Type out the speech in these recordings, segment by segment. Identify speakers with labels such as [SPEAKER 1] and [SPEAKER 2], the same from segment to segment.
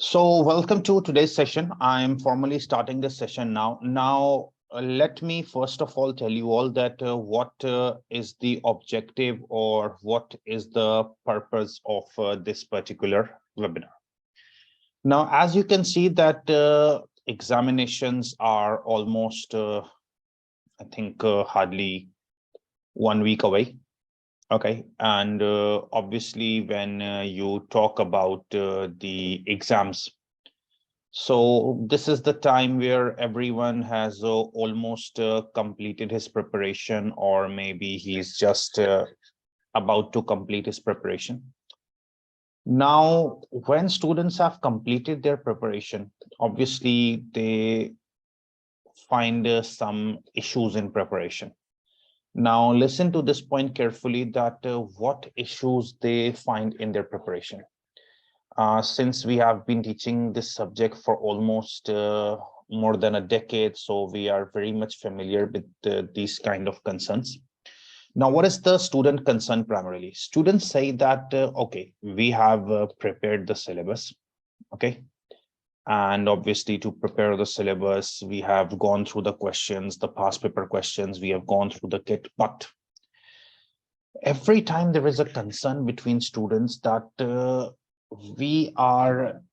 [SPEAKER 1] So welcome to today's session. I'm formally starting this session now. Let me first of all tell you all that what is the objective or what is the purpose of this particular webinar. Now, as you can see that examinations are almost, I think, hardly 1 week away. Okay, and obviously when you talk about the exams, so this is the time where everyone has almost completed his preparation, or maybe he's just about to complete his preparation. Now, when students have completed their preparation, obviously they find some issues in preparation. Now, listen to this point carefully, that what issues they find in their preparation. Since we have been teaching this subject for almost more than a decade, so we are very much familiar with these kind of concerns. Now, what is the student concern primarily? Students say that, okay, we have prepared the syllabus, okay? And obviously to prepare the syllabus, we have gone through the questions, the past paper questions, we have gone through the kit, but every time there is a concern between students that we are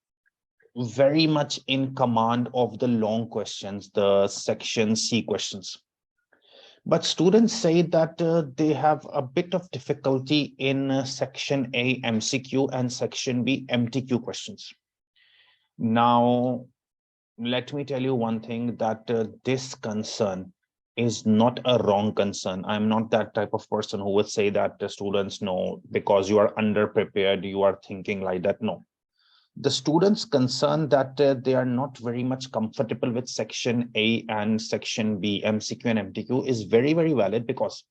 [SPEAKER 1] very much in command of the long questions, the section C questions. But students say that they have a bit of difficulty in section A MCQ and section B MTQ questions. Now, let me tell you one thing, that this concern is not a wrong concern. I'm not that type of person who would say that the students know because you are underprepared, you are thinking like that. No. The students concern that they are not very much comfortable with section A and section B, MCQ and MTQ, is very, very valid, because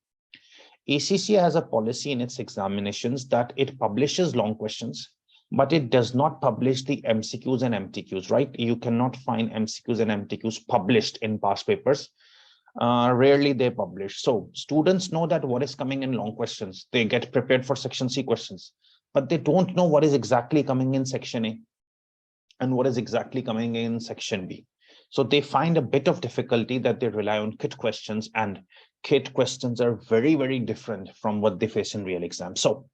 [SPEAKER 1] ACCA has a policy in its examinations that it publishes long questions, but it does not publish the MCQs and MTQs, right? You cannot find MCQs and MTQs published in past papers. Rarely they publish. So students know that what is coming in long questions. They get prepared for section C questions, but they don't know what is exactly coming in section A and what is exactly coming in section B. So they find a bit of difficulty, that they rely on kit questions, and kit questions are very, very different from what they face in real exam. So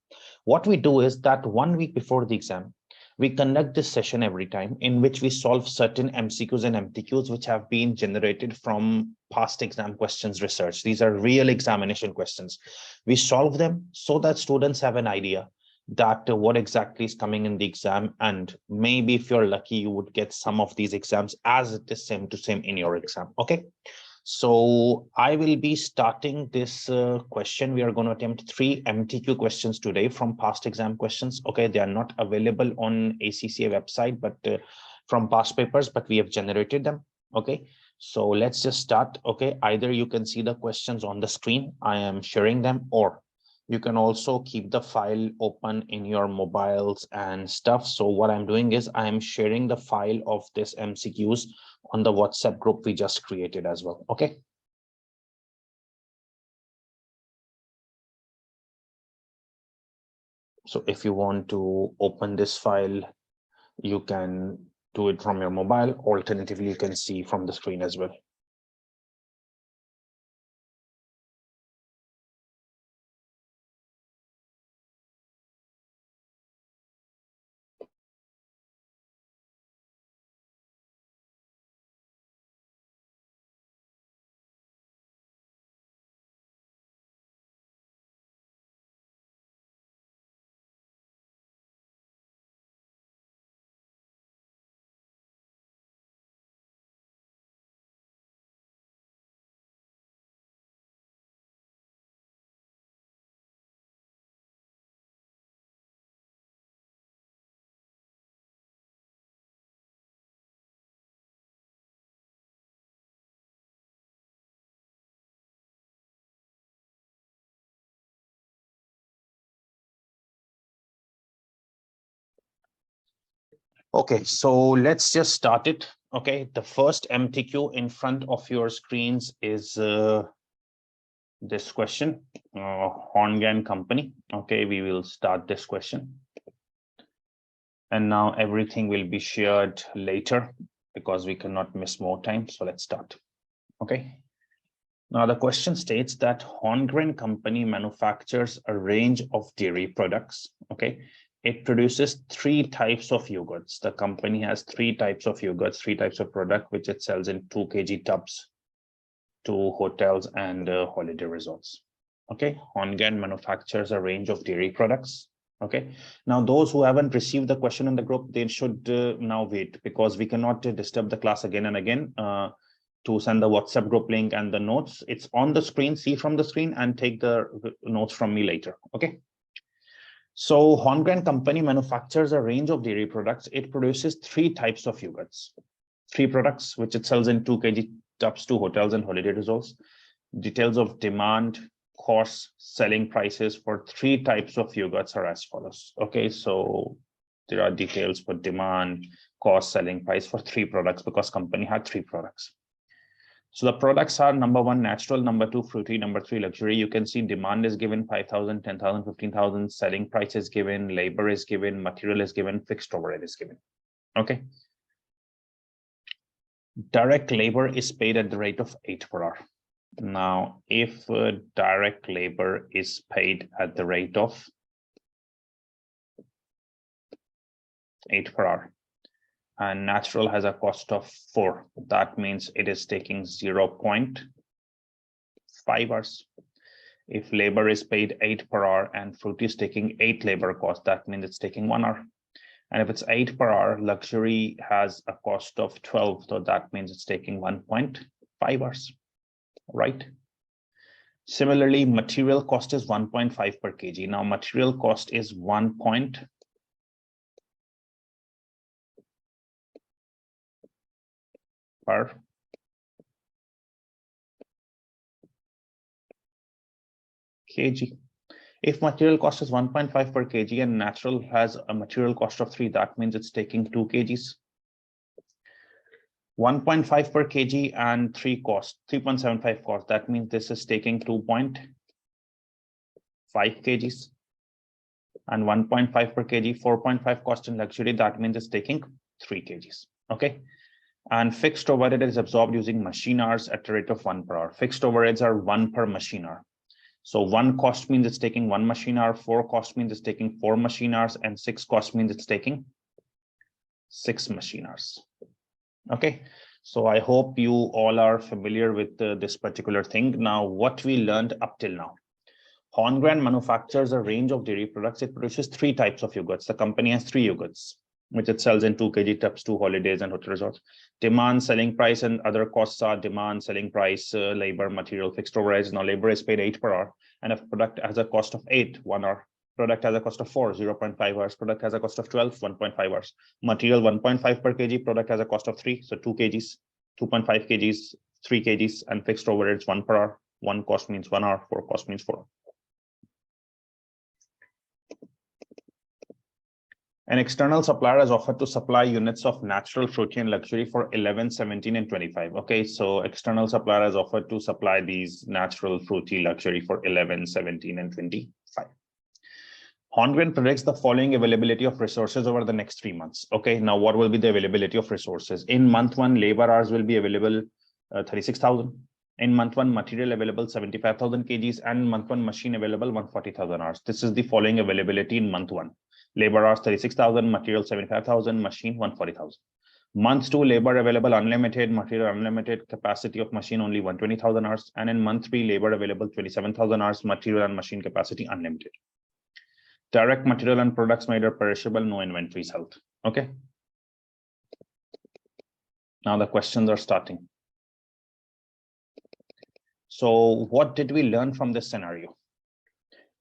[SPEAKER 1] what we do is that 1 week before the exam, we conduct this session every time, in which we solve certain MCQs and MTQs which have been generated from past exam questions research. These are real examination questions. We solve them so that students have an idea that what exactly is coming in the exam, and maybe if you're lucky, you would get some of these exams as it is same to same in your exam. Okay, so I will be starting this question. We are going to attempt 3 MTQ questions today from past exam questions. Okay, they are not available on ACCA website, but from past papers, but we have generated them. Okay, so let's just start. Okay, either you can see the questions on the screen, I am sharing them, or you can also keep the file open in your mobiles and stuff. So what I'm doing is I'm sharing the file of this MCQs on the WhatsApp group we just created as well. Okay. So if you want to open this file, you can do it from your mobile. Alternatively, you can see from the screen as well. Okay, so let's just start it. Okay, the first MTQ in front of your screens is this question, Horngan Company. Okay, we will start this question. And now everything will be shared later because we cannot miss more time. So let's start. Okay. Now the question states that Holmgren company manufactures a range of dairy products. Okay. It produces 3 types of yogurts. The company has 3 types of yogurts, 3 types of product, which it sells in 2 kg tubs to hotels and holiday resorts. Okay. Holmgren manufactures a range of dairy products. Okay. Now, those who haven't received the question in the group, they should now wait, because we cannot disturb the class again and again to send the WhatsApp group link and the notes. It's on the screen, see from the screen, and take the notes from me later. Okay. So Holmgren company manufactures a range of dairy products. It produces 3 types of yogurts, 3 products, which it sells in 2 kg tubs to hotels and holiday resorts. Details of demand, cost, selling prices for 3 types of yogurts are as follows. Okay, so there are details for demand, cost, selling price for 3 products, because company had 3 products. So the products are: number 1, natural; number 2, fruity; number 3, luxury. You can see demand is given 5,000, 10,000, 15,000. Selling price is given, labor is given, material is given, fixed overhead is given. Okay. Direct labor is paid at the rate of 8 per hour. Now, if direct labor is paid at the rate of 8 per hour, and natural has a cost of 4, that means it is taking 0.5 hours. If labor is paid 8 per hour and fruit is taking 8 labor cost, that means it's taking 1 hour. And if it's 8 per hour, luxury has a cost of 12, so that means it's taking 1.5 hours, right? Similarly, material cost is 1.5 per kg. Now, material cost is 1 per kg. If material cost is 1.5 per kg and natural has a material cost of 3, that means it's taking 2 kgs. 1.5 per kg and 3 cost, 3.75 cost. That means this is taking 2.5 kgs. And 1.5 per kg, 4.5 cost in luxury. That means it's taking 3 kgs. Okay. And fixed overhead is absorbed using machine hours at a rate of 1 per hour. Fixed overheads are 1 per machine hour. So 1 cost means it's taking 1 machine hour, 4 cost means it's taking 4 machine hours, and 6 cost means it's taking 6 machine hours. Okay, so I hope you all are familiar with this particular thing. Now, what we learned up till now. Holmgren manufactures a range of dairy products. It produces 3 types of yogurts. The company has 3 yogurts, which it sells in 2 kg tubs to holidays and hotel resorts. Demand, selling price, and other costs are demand, selling price, labor, material, fixed overheads. Now, labor is paid 8 per hour, and if product has a cost of 8, 1 hour. Product has a cost of 4, 0.5 hours. Product has a cost of 12, 1.5 hours. Material 1.5 per kg. Product has a cost of 3, so 2 kgs, 2.5 kgs, 3 kgs, and fixed overheads 1 per hour. 1 cost means 1 hour, 4 cost means 4. An external supplier has offered to supply units of natural, fruity, and luxury for 11, 17, and 25. Okay, so external supplier has offered to supply these natural, fruity, luxury for 11, 17, and 25. Holmgren predicts the following availability of resources over the next 3 months. Okay, now what will be the availability of resources? In month 1, labor hours will be available 36,000. In month 1, material available 75,000 kgs, and in month 1, machine available 140,000 hours. This is the following availability in month 1. Labor hours 36,000, material 75,000, machine 140,000. Month 2, labor available unlimited, material unlimited, capacity of machine only 120,000 hours. And in month 3, labor available 27,000 hours, material and machine capacity unlimited. Direct material and products made are perishable, no inventory is held. Okay. Now the questions are starting. So what did we learn from this scenario?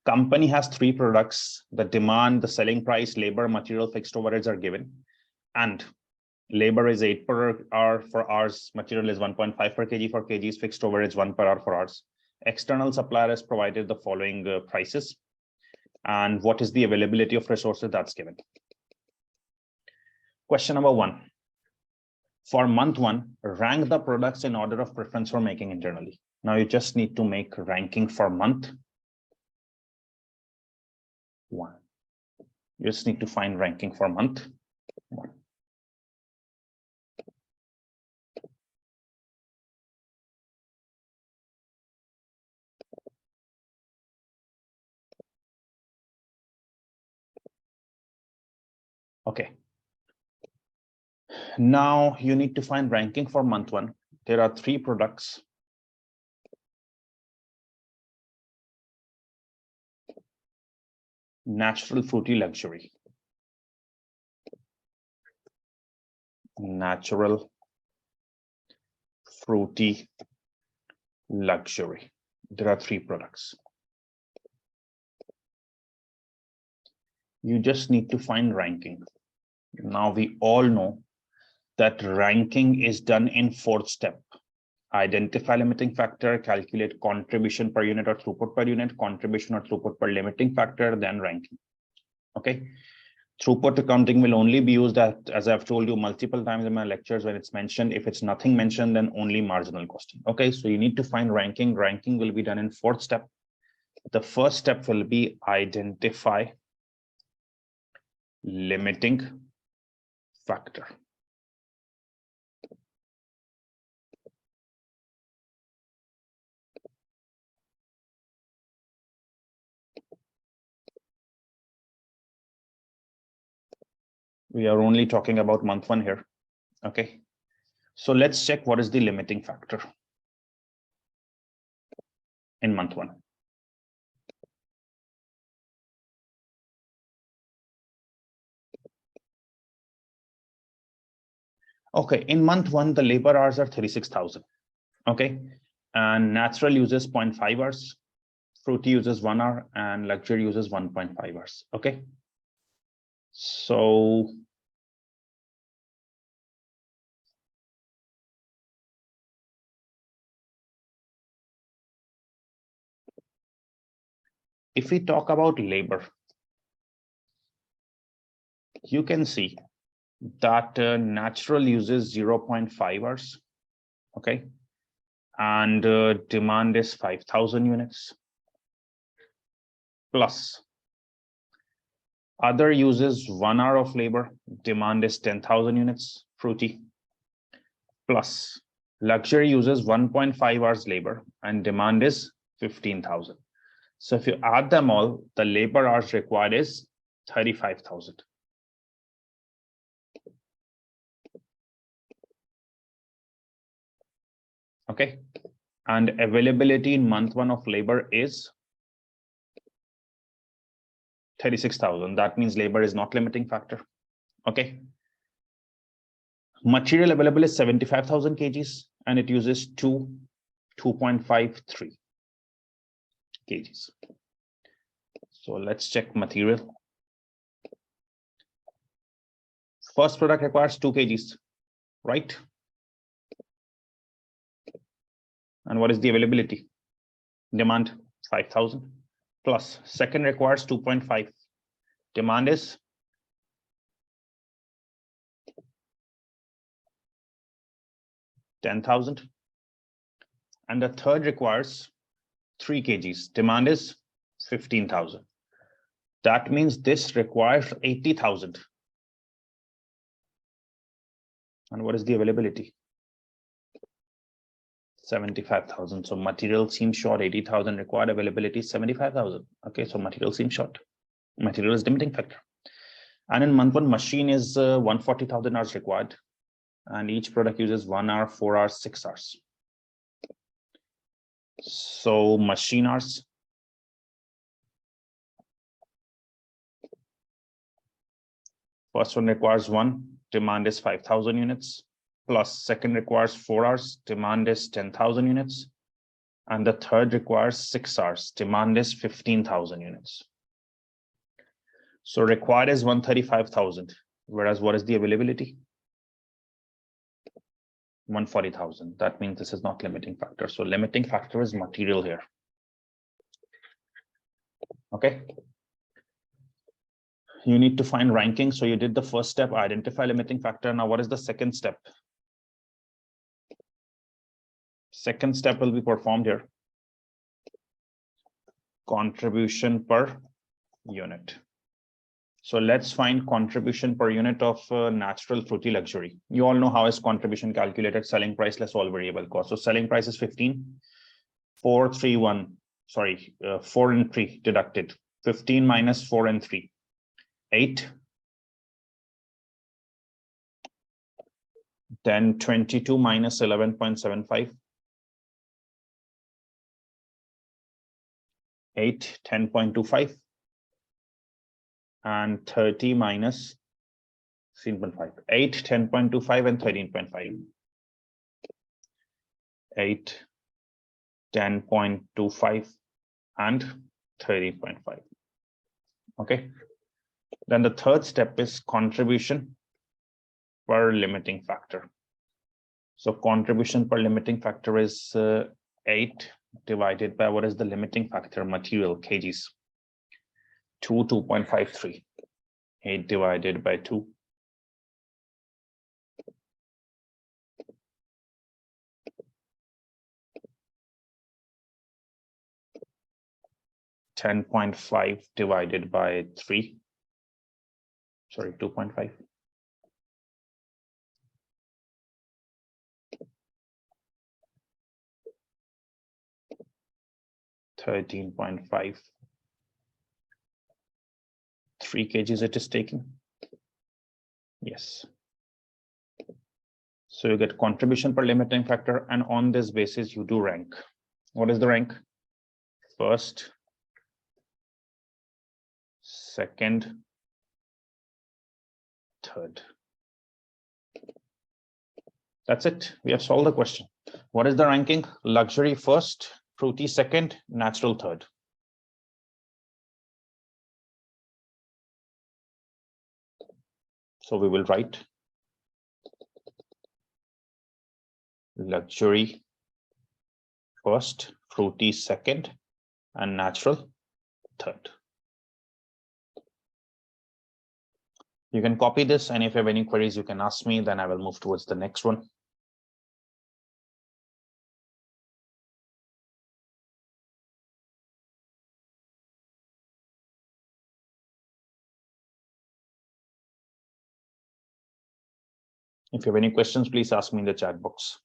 [SPEAKER 1] Company has 3 products. The demand, the selling price, labor, material, fixed overheads are given. And labor is 8 per hour for hours. Material is 1.5 per kg for kgs. Fixed overheads 1 per hour for hours. External supplier has provided the following prices. And what is the availability of resources that's given? Question number 1. For month 1, rank the products in order of preference for making internally. Now you just need to make ranking for month 1. You just need to find ranking for month Okay. Now you need to find ranking for month 1. There are 3 products. Natural fruity luxury. Natural fruity luxury. There are 3 products. You just need to find ranking. Now we all know that ranking is done in 4th step. Identify limiting factor, calculate contribution per unit or throughput per unit, contribution or throughput per limiting factor, then ranking. Okay. Throughput accounting will only be used that, as I've told you multiple times in my lectures, when it's mentioned. If it's nothing mentioned, then only marginal costing. Okay, so you need to find ranking. Ranking will be done in 4th step. The first step will be identify limiting factor. We are only talking about month 1 here. Okay, so let's check what is the limiting factor in month 1. Okay, in month 1, the labor hours are 36,000. Okay, and natural uses 0.5 hours, fruity uses 1 hour, and luxury uses 1.5 hours. Okay, so if we talk about labor, you can see that natural uses 0.5 hours. Okay, and demand is 5,000 units, plus other uses 1 hour of labor, demand is 10,000 units, fruity, plus luxury uses 1.5 hours labor and demand is 15,000. So if you add them all, the labor hours required is 35,000. Okay, and availability in month 1 of labor is 36,000. That means labor is not limiting factor. Okay, material available is 75,000 kgs and it uses 2.53 kgs. So let's check material. First product requires 2 kgs, right? And what is the availability? Demand 5,000, plus second requires 2.5. Demand is 10,000. And the third requires 3 kgs. Demand is 15,000. That means this requires 80,000. And what is the availability? 75,000. So material seems short. 80,000 required, availability 75,000. Okay, so material seems short. Material is limiting factor. And in month 1, machine is 140,000 hours required. And each product uses 1 hour, 4 hours, 6 hours. So machine hours. First one requires 1, demand is 5,000 units, plus second requires 4 hours, demand is 10,000 units. And the third requires 6 hours, demand is 15,000 units. So required is 135,000, whereas what is the availability? 140,000. That means this is not limiting factor. So limiting factor is material here. Okay. You need to find ranking. So you did the first step, identify limiting factor. Now, what is the second step? Second step will be performed here. Contribution per unit. So let's find contribution per unit of natural fruity luxury. You all know how is contribution calculated, selling price less all variable cost. So selling price is 15, 4, 3, 1, sorry, 4 and 3 deducted. 15 minus 4 and 3, 8. Then 22 minus 11.75, 8, 10.25. And 30 minus 16.5, 8, 10.25 and 13.5. 8, 10.25 and 13.5. Okay. Then the third step is contribution per limiting factor. So contribution per limiting factor is 8 divided by what is the limiting factor, material, kgs. 2.53. 8 divided by 2. 10.5 divided by 3. Sorry, 2.5. 13.5. 3 kgs it is taking. Yes. So you get contribution per limiting factor, and on this basis you do rank. What is the rank? First, second, third. That's it. We have solved the question. What is the ranking? Luxury first, fruity second, natural third. So we will write luxury first, fruity second, and natural third. You can copy this, and if you have any queries, you can ask me, then I will move towards the next one. If you have any questions, please ask me in the chat box.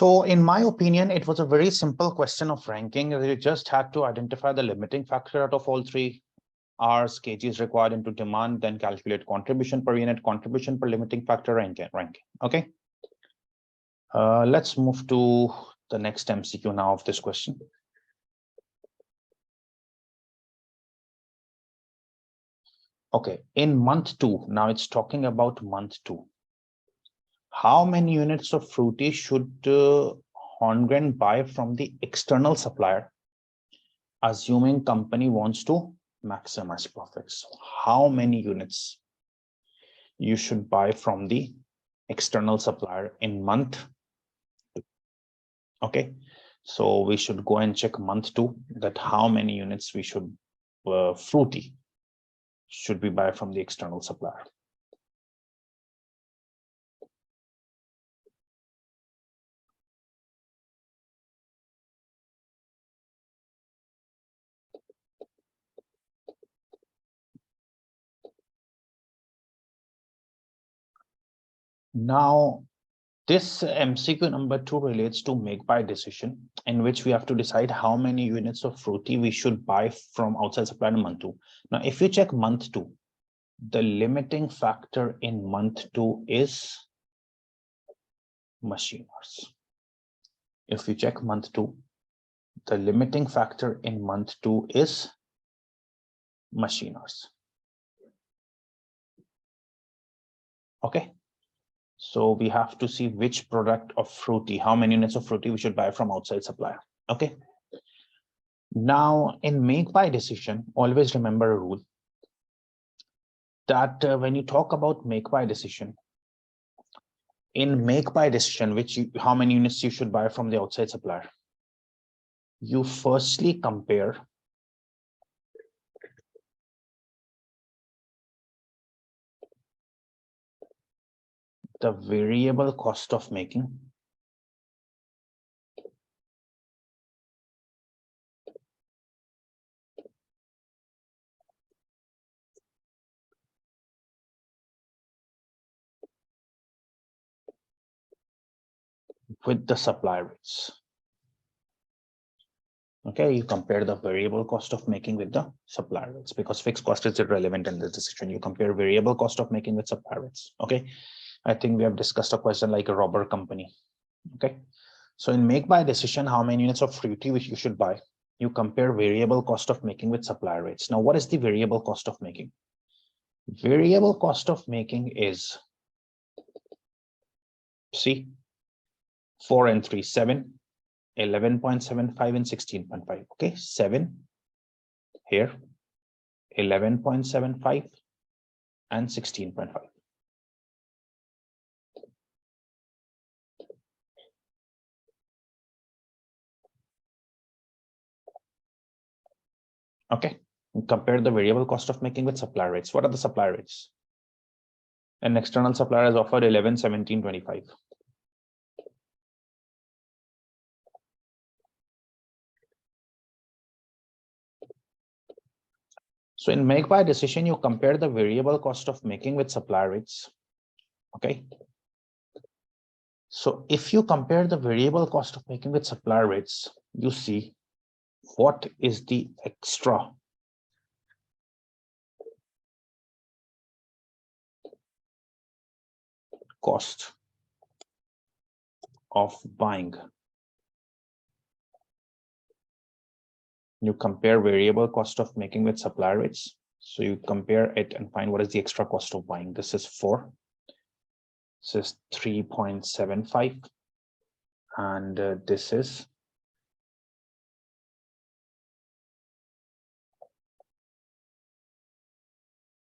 [SPEAKER 1] So in my opinion, it was a very simple question of ranking. You just had to identify the limiting factor out of all three. Hours, kgs required into demand, then calculate contribution per unit, contribution per limiting factor, ranking. Okay. Let's move to the next MCQ now of this question. Okay, in month 2, now it's talking about month 2. How many units of fruity should Holmgren buy from the external supplier, assuming company wants to maximize profits? How many units you should buy from the external supplier in month 2? Okay, so we should go and check month 2, that how many units we should fruity should we buy from the external supplier. Now, this MCQ number 2 relates to make buy decision, in which we have to decide how many units of fruity we should buy from outside supplier in month 2. Now, if you check month 2, the limiting factor in month 2 is machine hours. If you check month 2, the limiting factor in month 2 is machine hours. Okay. So we have to see which product of fruity, how many units of fruity we should buy from outside supplier. Okay. Now in make buy decision, always remember a rule that when you talk about make buy decision, in make buy decision, how many units you should buy from the outside supplier, you firstly compare the variable cost of making with the supply rates. Okay, you compare the variable cost of making with the supply rates, because fixed cost is irrelevant in this decision. You compare variable cost of making with supply rates. Okay, I think we have discussed a question like a rubber company. Okay, so in make buy decision, how many units of fruity which you should buy, you compare variable cost of making with supply rates. Now, what is the variable cost of making? Variable cost of making is, see, 4 and 3, 7, 11.75 and 16.5. Okay, 7 here, 11.75 and 16.5. Okay, compare the variable cost of making with supply rates. What are the supply rates? An external supplier has offered 11, 17, 25. So in make buy decision, you compare the variable cost of making with supply rates. Okay. So if you compare the variable cost of making with supply rates, you see what is the extra cost of buying. You compare variable cost of making with supply rates. So you compare it and find what is the extra cost of buying. This is 4. This is 3.75. And this is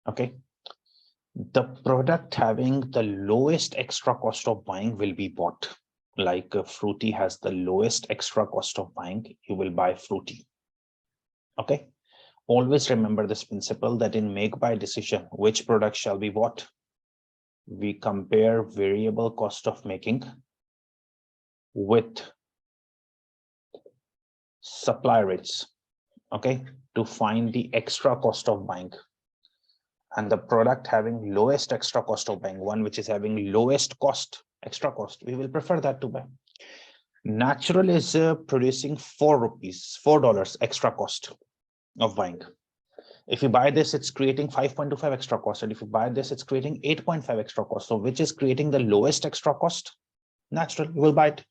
[SPEAKER 1] okay. The product having the lowest extra cost of buying will be bought. Like fruity has the lowest extra cost of buying, you will buy fruity. Okay. Always remember this principle that in make buy decision, which product shall be bought? We compare variable cost of making with supply rates, okay, to find the extra cost of buying. And the product having lowest extra cost of buying, one which is having lowest cost, extra cost, we will prefer that to buy. Natural is producing $4 extra cost of buying. If you buy this, it's creating 5.25 extra cost. And if you buy this, it's creating 8.5 extra cost. So which is creating the lowest extra cost? Natural, you will buy it.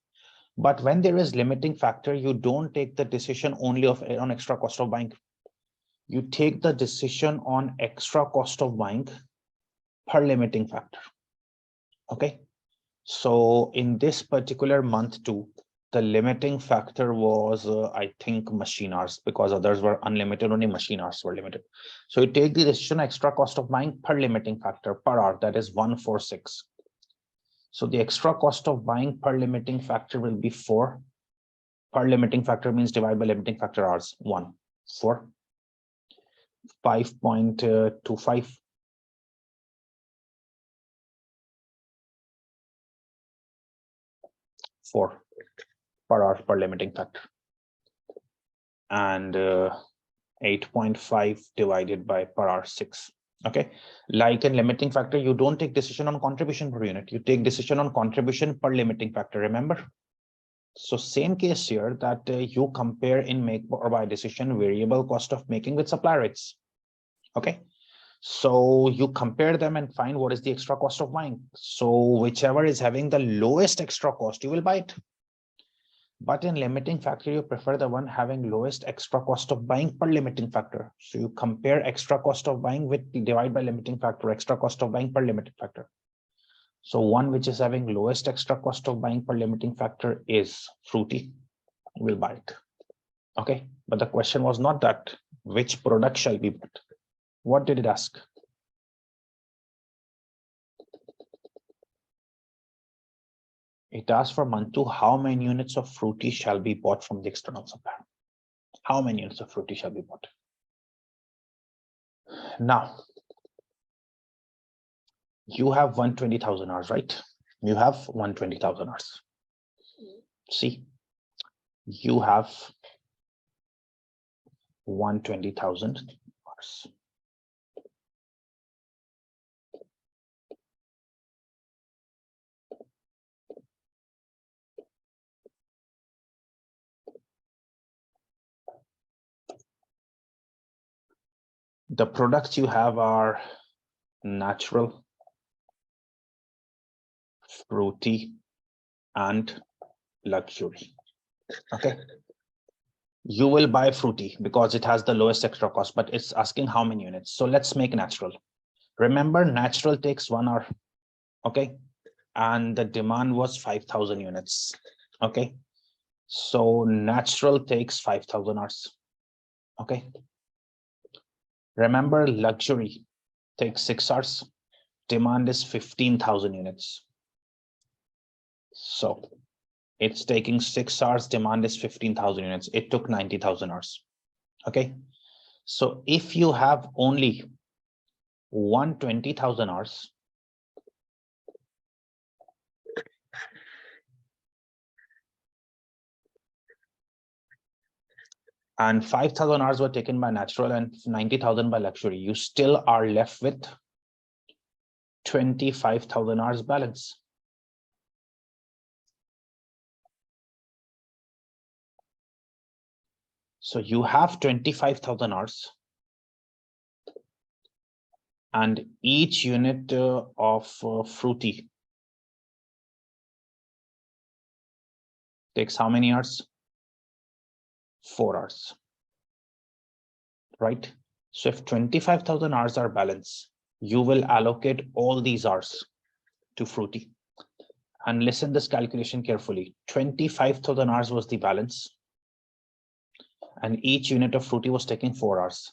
[SPEAKER 1] But when there is limiting factor, you don't take the decision only on extra cost of buying. You take the decision on extra cost of buying per limiting factor. Okay. So in this particular month too, the limiting factor was, I think, machine hours, because others were unlimited, only machine hours were limited. So you take the decision extra cost of buying per limiting factor per hour, that is 146. So the extra cost of buying per limiting factor will be 4. Per limiting factor means divide by limiting factor hours, 1, 4, 5.25. 4 per hour per limiting factor, and 8.5 divided by per hour 6. Okay, like in limiting factor, you don't take decision on contribution per unit, you take decision on contribution per limiting factor, remember? So same case here, that you compare in make or buy decision variable cost of making with supply rates. Okay, so you compare them and find what is the extra cost of buying. So whichever is having the lowest extra cost, you will buy it. But in limiting factor, you prefer the one having lowest extra cost of buying per limiting factor. So you compare extra cost of buying with the divide by limiting factor, extra cost of buying per limiting factor. So one which is having lowest extra cost of buying per limiting factor is Fruity. We'll buy it. Okay, but the question was not that which product shall be bought. What did it ask? It asked for month 2, how many units of Fruity shall be bought from the external supplier? How many units of Fruity shall be bought? Now, you have 120,000 hours, right? You have 120,000 hours. See, you have 120,000 hours. The products you have are natural, fruity, and luxury. Okay. You will buy fruity because it has the lowest extra cost, but it's asking how many units. So let's make natural. Remember, natural takes 1 hour. Okay. And the demand was 5,000 units. Okay. So natural takes 5,000 hours. Okay. Remember, luxury takes 6 hours. Demand is 15,000 units. So it's taking 6 hours. Demand is 15,000 units. It took 90,000 hours. Okay. So if you have only 120,000 hours, and 5,000 hours were taken by natural and 90,000 by luxury, you still are left with 25,000 hours balance. So you have 25,000 hours, and each unit of fruity takes how many hours? 4 hours, right? So if 25,000 hours are balanced, you will allocate all these hours to fruity. And listen this calculation carefully. 25,000 hours was the balance, and each unit of fruity was taking 4 hours.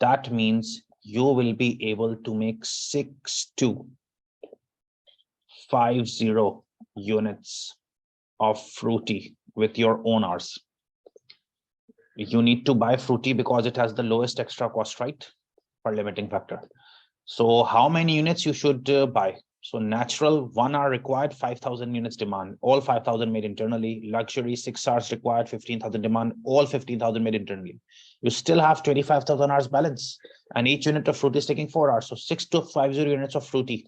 [SPEAKER 1] That means you will be able to make 6250 units of fruity with your own hours. You need to buy fruity because it has the lowest extra cost, right? Per limiting factor. So how many units you should buy? So natural 1 hour required, 5,000 units demand, all 5,000 made internally. Luxury 6 hours required, 15,000 demand, all 15,000 made internally. You still have 25,000 hours balance, and each unit of fruity is taking 4 hours. So 6250 units of fruity.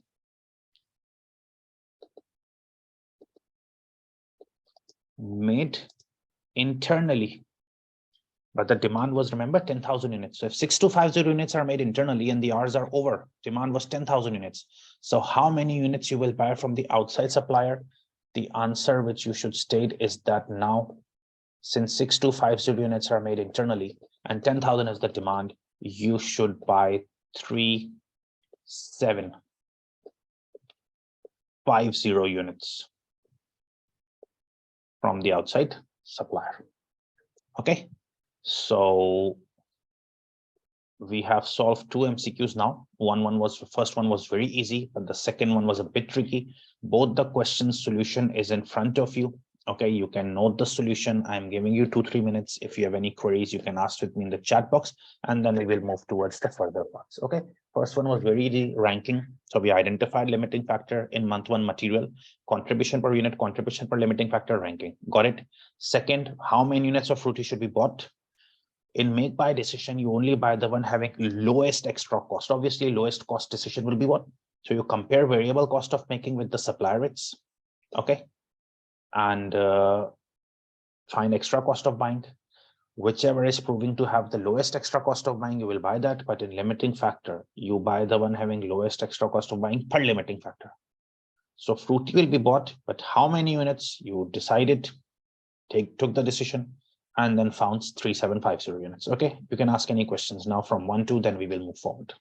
[SPEAKER 1] made internally, but the demand was, remember, 10,000 units. So if 6250 units are made internally and the hours are over, demand was 10,000 units. So how many units you will buy from the outside supplier? The answer which you should state is that now, since 6250 units are made internally and 10,000 is the demand, you should buy 3750 units from the outside supplier. Okay, so we have solved two MCQs now. First one was very easy, but the second one was a bit tricky. Both the question solution is in front of you. Okay, you can note the solution. I'm giving you 2-3 minutes. If you have any queries, you can ask with me in the chat box, and then we will move towards the further parts. Okay, first one was very easy, ranking. So we identified limiting factor in month one material, contribution per unit, contribution per limiting factor, ranking. Got it? Second, how many units of fruity should be bought? In make buy decision, you only buy the one having lowest extra cost. Obviously, lowest cost decision will be what? So you compare variable cost of making with the supplier rates, okay, and find extra cost of buying. Whichever is proving to have the lowest extra cost of buying, you will buy that. But in limiting factor, you buy the one having lowest extra cost of buying per limiting factor. So fruity will be bought, but how many units you decided, took the decision, and then found 3750 units. Okay, you can ask any questions now from 1 to, then we will move forward.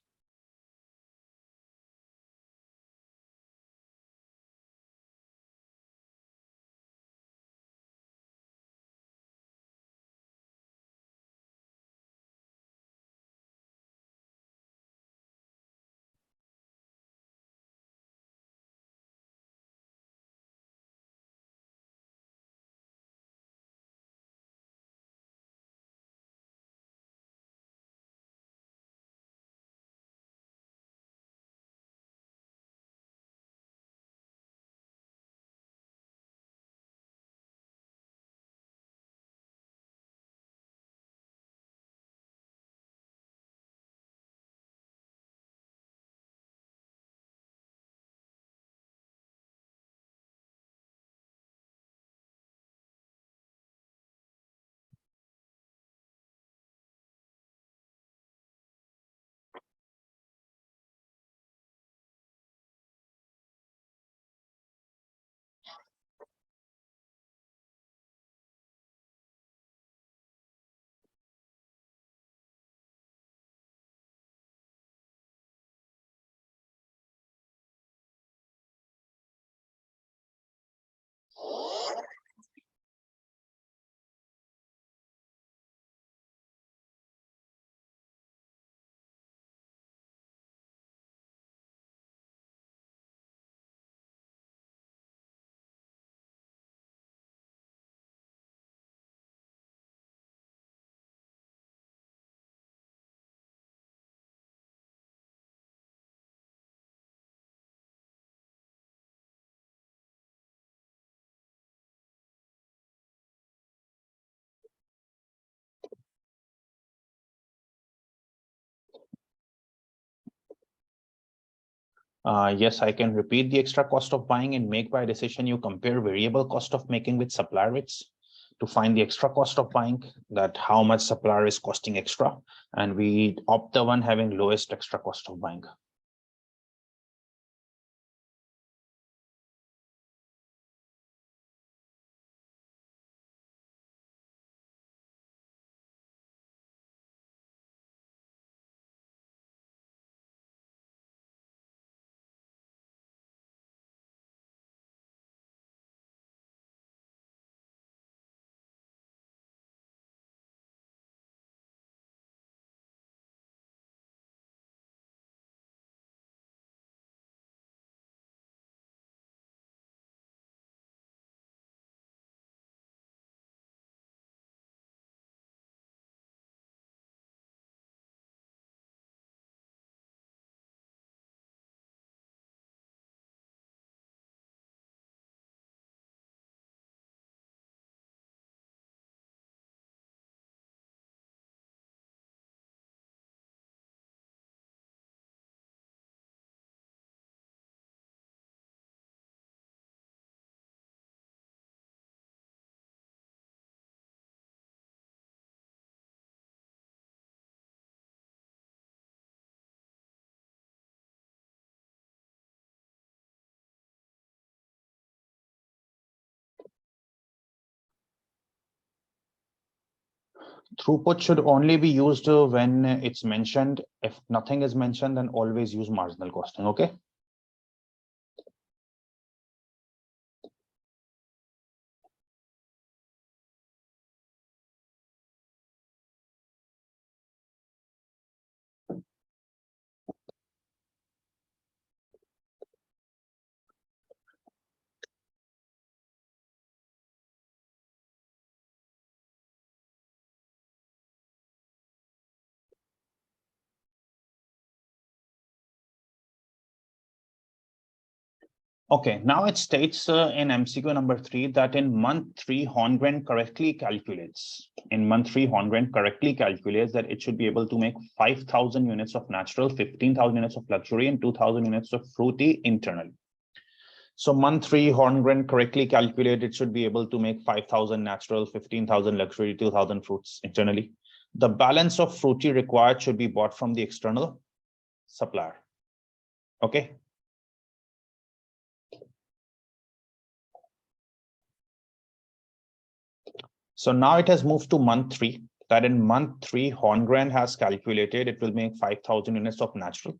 [SPEAKER 1] Yes, I can repeat the extra cost of buying and make buy decision. You compare variable cost of making with supplier rates to find the extra cost of buying, that how much supplier is costing extra, and we opt the one having lowest extra cost of buying. Throughput should only be used when it's mentioned. If nothing is mentioned, then always use marginal costing. Okay. Okay, now it states in MCQ number 3 that in month 3, Horngren correctly calculates. In month 3, Horngren correctly calculates that it should be able to make 5,000 units of natural, 15,000 units of luxury, and 2,000 units of fruity internally. So month 3, Horngren correctly calculated it should be able to make 5,000 natural, 15,000 luxury, 2,000 fruits internally. The balance of fruity required should be bought from the external supplier. Okay. So now it has moved to month 3, that in month 3, Horngren has calculated it will make 5,000 units of natural,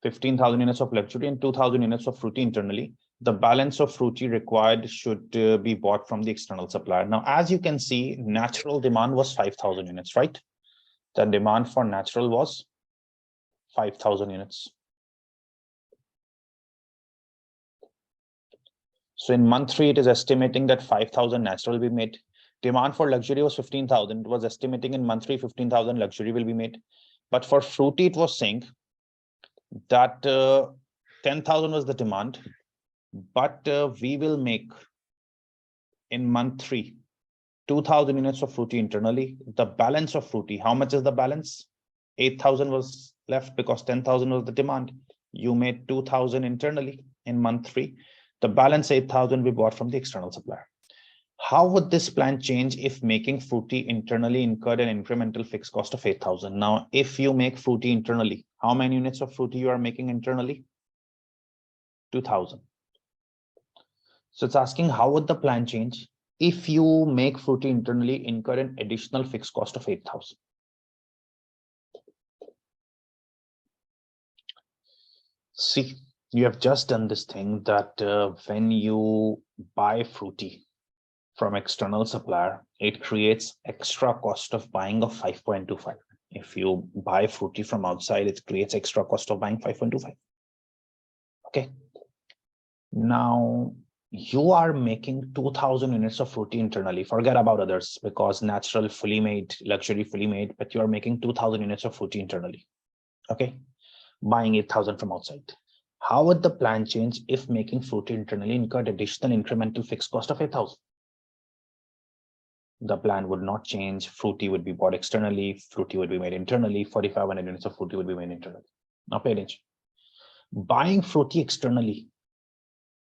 [SPEAKER 1] 15,000 units of luxury, and 2,000 units of fruity internally. The balance of fruity required should be bought from the external supplier. Now, as you can see, natural demand was 5,000 units, right? The demand for natural was 5,000 units. So in month 3, it is estimating that 5,000 natural will be made. Demand for luxury was 15,000. It was estimating in month 3, 15,000 luxury will be made. But for fruity, it was saying that 10,000 was the demand, but we will make in month 3, 2,000 units of fruity internally. The balance of fruity, how much is the balance? 8,000 was left because 10,000 was the demand. You made 2,000 internally in month 3. The balance 8,000 we bought from the external supplier. How would this plan change if making fruity internally incurred an incremental fixed cost of 8,000? Now, if you make fruity internally, how many units of fruity you are making internally? 2,000. So it's asking how would the plan change if you make fruity internally incur an additional fixed cost of 8,000? See, you have just done this thing that when you buy fruity from external supplier, it creates extra cost of buying of 5.25. If you buy fruity from outside, it creates extra cost of buying 5.25. Okay. Now you are making 2,000 units of fruity internally. Forget about others because natural fully made, luxury fully made, but you are making 2,000 units of fruity internally. Okay. Buying 8,000 from outside. How would the plan change if making fruity internally incurred additional incremental fixed cost of 8,000? The plan would not change. Fruity would be bought externally. Fruity would be made internally. 4,500 units of fruity would be made internally. Now pay attention. Buying fruity externally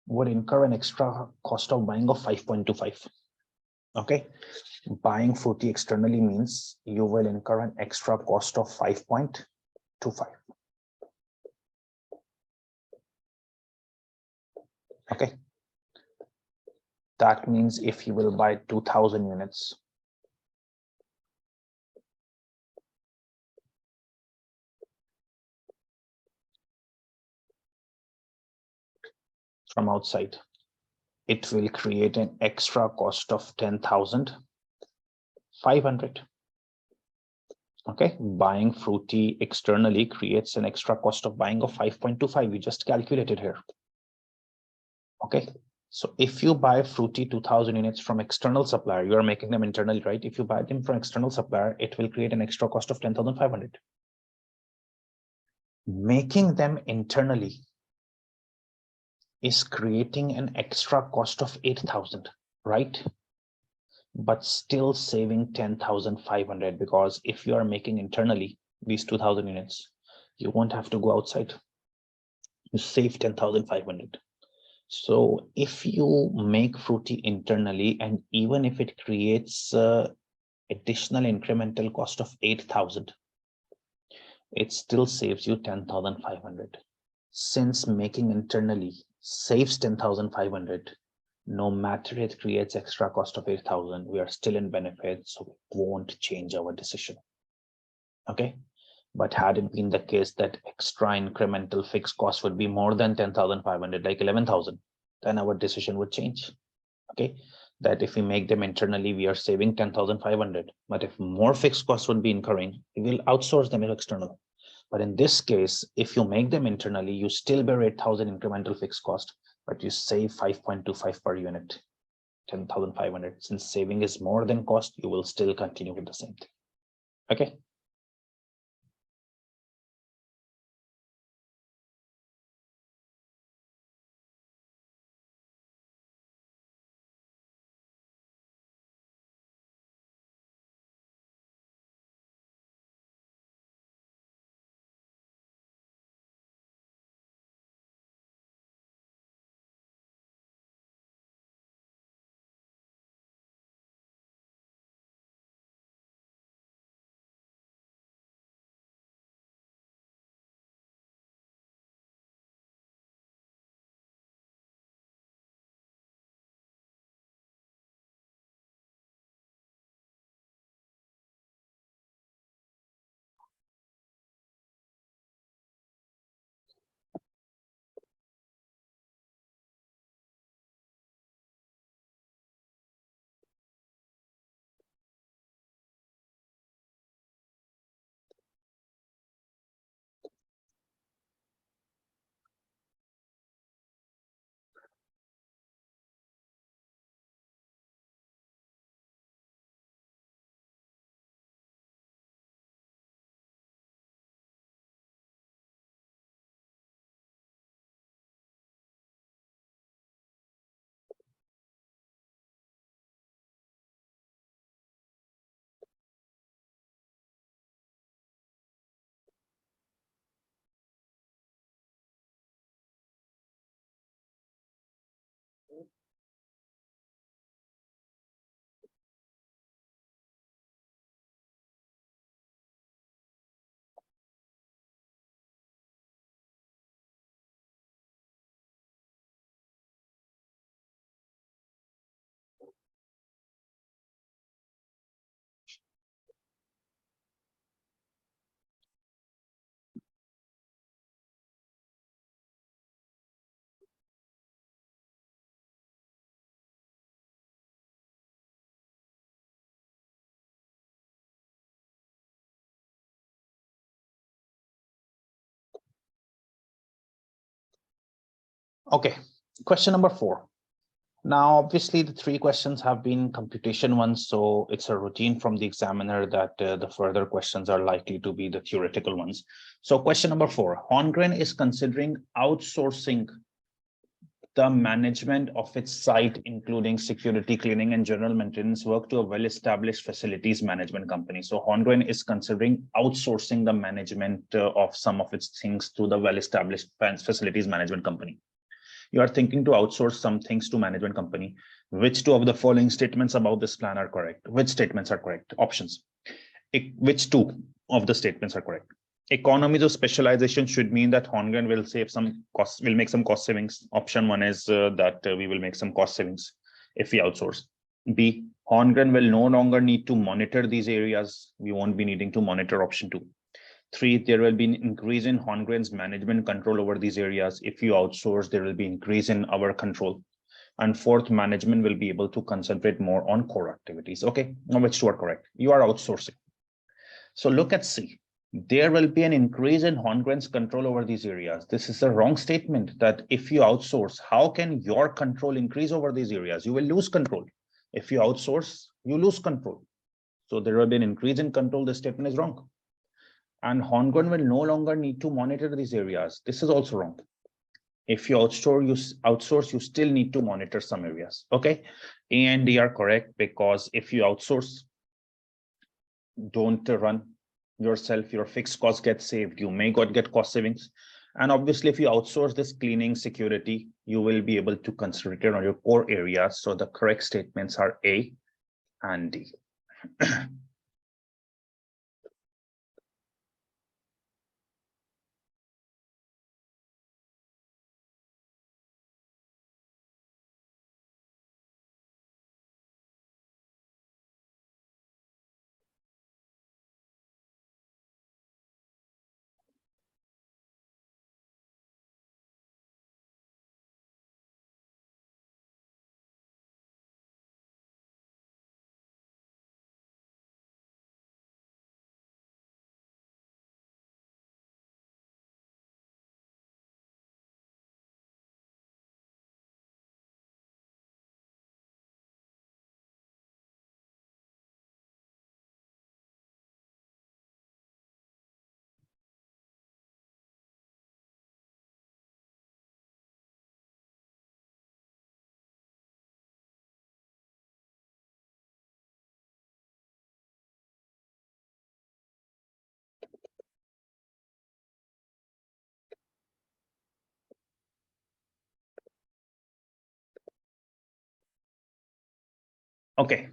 [SPEAKER 1] would incur an extra cost of buying of 5.25. Okay. Buying fruity externally means you will incur an extra cost of 5.25. Okay. That means if you will buy 2,000 units, from outside, it will create an extra cost of 10,500. Okay, buying fruity externally creates an extra cost of buying of 5.25. We just calculated here. Okay, so if you buy fruity 2,000 units from external supplier, you are making them internally, right? If you buy them from external supplier, it will create an extra cost of 10,500. Making them internally is creating an extra cost of 8,000, right? But still saving 10,500 because if you are making internally these 2,000 units, you won't have to go outside. You save 10,500. So if you make fruity internally, and even if it creates additional incremental cost of 8,000, it still saves you 10,500. Since making internally saves 10,500, No matter it creates extra cost of 8,000, we are still in benefit, so we won't change our decision. Okay. But had it been the case that extra incremental fixed cost would be more than 10,500, like 11,000, then our decision would change. Okay. That if we make them internally, we are saving 10,500. But if more fixed costs would be incurring, we will outsource them external. But in this case, if you make them internally, you still bear 8,000 incremental fixed cost, but you save 5.25 per unit, 10,500. Since saving is more than cost, you will still continue with the same thing. Okay. Okay. Question number 4. Now, obviously, the 3 questions have been computation ones, so it's a routine from the examiner that the further questions are likely to be the theoretical ones. So question number 4, Holmgren is considering outsourcing the management of its site, including security, cleaning, and general maintenance work to a well-established facilities management company. So Holmgren is considering outsourcing the management of some of its things to the well-established facilities management company. You are thinking to outsource some things to management company. Which 2 of the following statements about this plan are correct? Which statements are correct? Options. Which 2 of the statements are correct? Economies of specialization should mean that Holmgren will save some costs, will make some cost savings. Option 1 is that we will make some cost savings if we outsource. B, Holmgren will no longer need to monitor these areas. We won't be needing to monitor. Option 2. 3, there will be an increase in Holmgren's management control over these areas. If you outsource, there will be increase in our control. And 4th, management will be able to concentrate more on core activities. Okay, now which 2 are correct? You are outsourcing. So look at C. There will be an increase in Holmgren's control over these areas. This is a wrong statement that if you outsource, how can your control increase over these areas? You will lose control. If you outsource, you lose control. So there will be an increase in control. This statement is wrong. And Holmgren will no longer need to monitor these areas. This is also wrong. If you outsource, you still need to monitor some areas. Okay. And they are correct because if you outsource, don't run yourself, your fixed costs get saved. You may get cost savings. And obviously, if you outsource this cleaning security, you will be able to concentrate on your core areas. So the correct statements are A and D. Okay.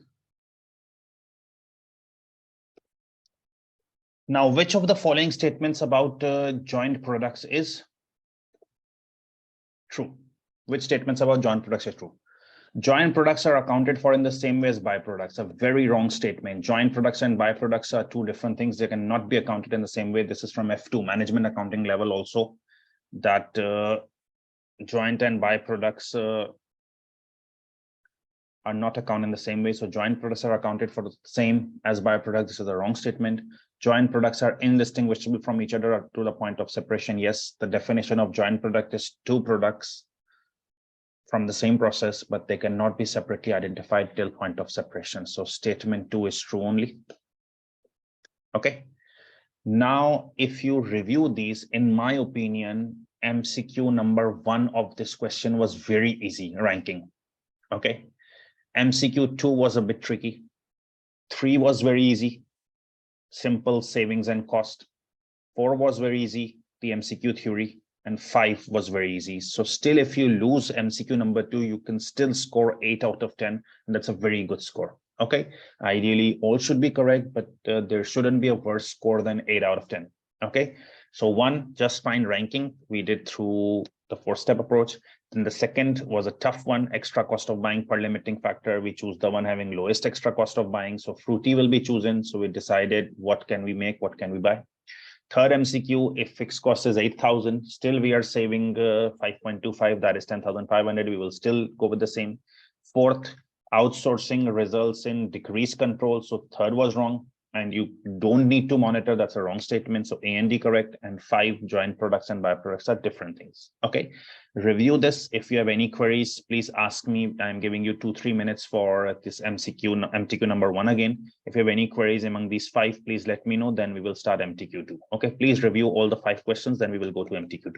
[SPEAKER 1] Now, which of the following statements about joint products is true? Which statements about joint products is true? Joint products are accounted for in the same way as byproducts. A very wrong statement. Joint products and byproducts are two different things. They cannot be accounted in the same way. This is from F2 management accounting level also, that joint and byproducts are not accounted in the same way. So joint products are accounted for the same as byproducts. This is the wrong statement. Joint products are indistinguishable from each other to the point of separation. Yes, the definition of joint product is two products from the same process, but they cannot be separately identified till point of separation. So statement 2 is true only. Okay. Now, if you review these, in my opinion, MCQ number 1 of this question was very easy ranking. Okay. MCQ 2 was a bit tricky. 3 was very easy. Simple savings and cost. 4 was very easy. The MCQ theory. And 5 was very easy. So still, if you lose MCQ number 2, you can still score 8 out of 10. And that's a very good score. Okay. Ideally, all should be correct, but there shouldn't be a worse score than 8 out of 10. Okay. So 1, just fine ranking. We did through the 4-step approach. Then the second was a tough one, extra cost of buying per limiting factor. We choose the one having lowest extra cost of buying. So Fruity will be chosen. So we decided what can we make, what can we buy. Third MCQ, if fixed cost is 8,000, still we are saving 5.25, that is 10,500. We will still go with the same. Fourth, outsourcing results in decreased control. So third was wrong, and you don't need to monitor. That's a wrong statement. So A and D correct. And 5, joint products and byproducts are different things. Okay. Review this. If you have any queries, please ask me. I'm giving you 2-3 minutes for this MTQ number 1 again. If you have any queries among these 5, please let me know. Then we will start MTQ 2. Okay, please review all the 5 questions. Then we will go to MTQ 2.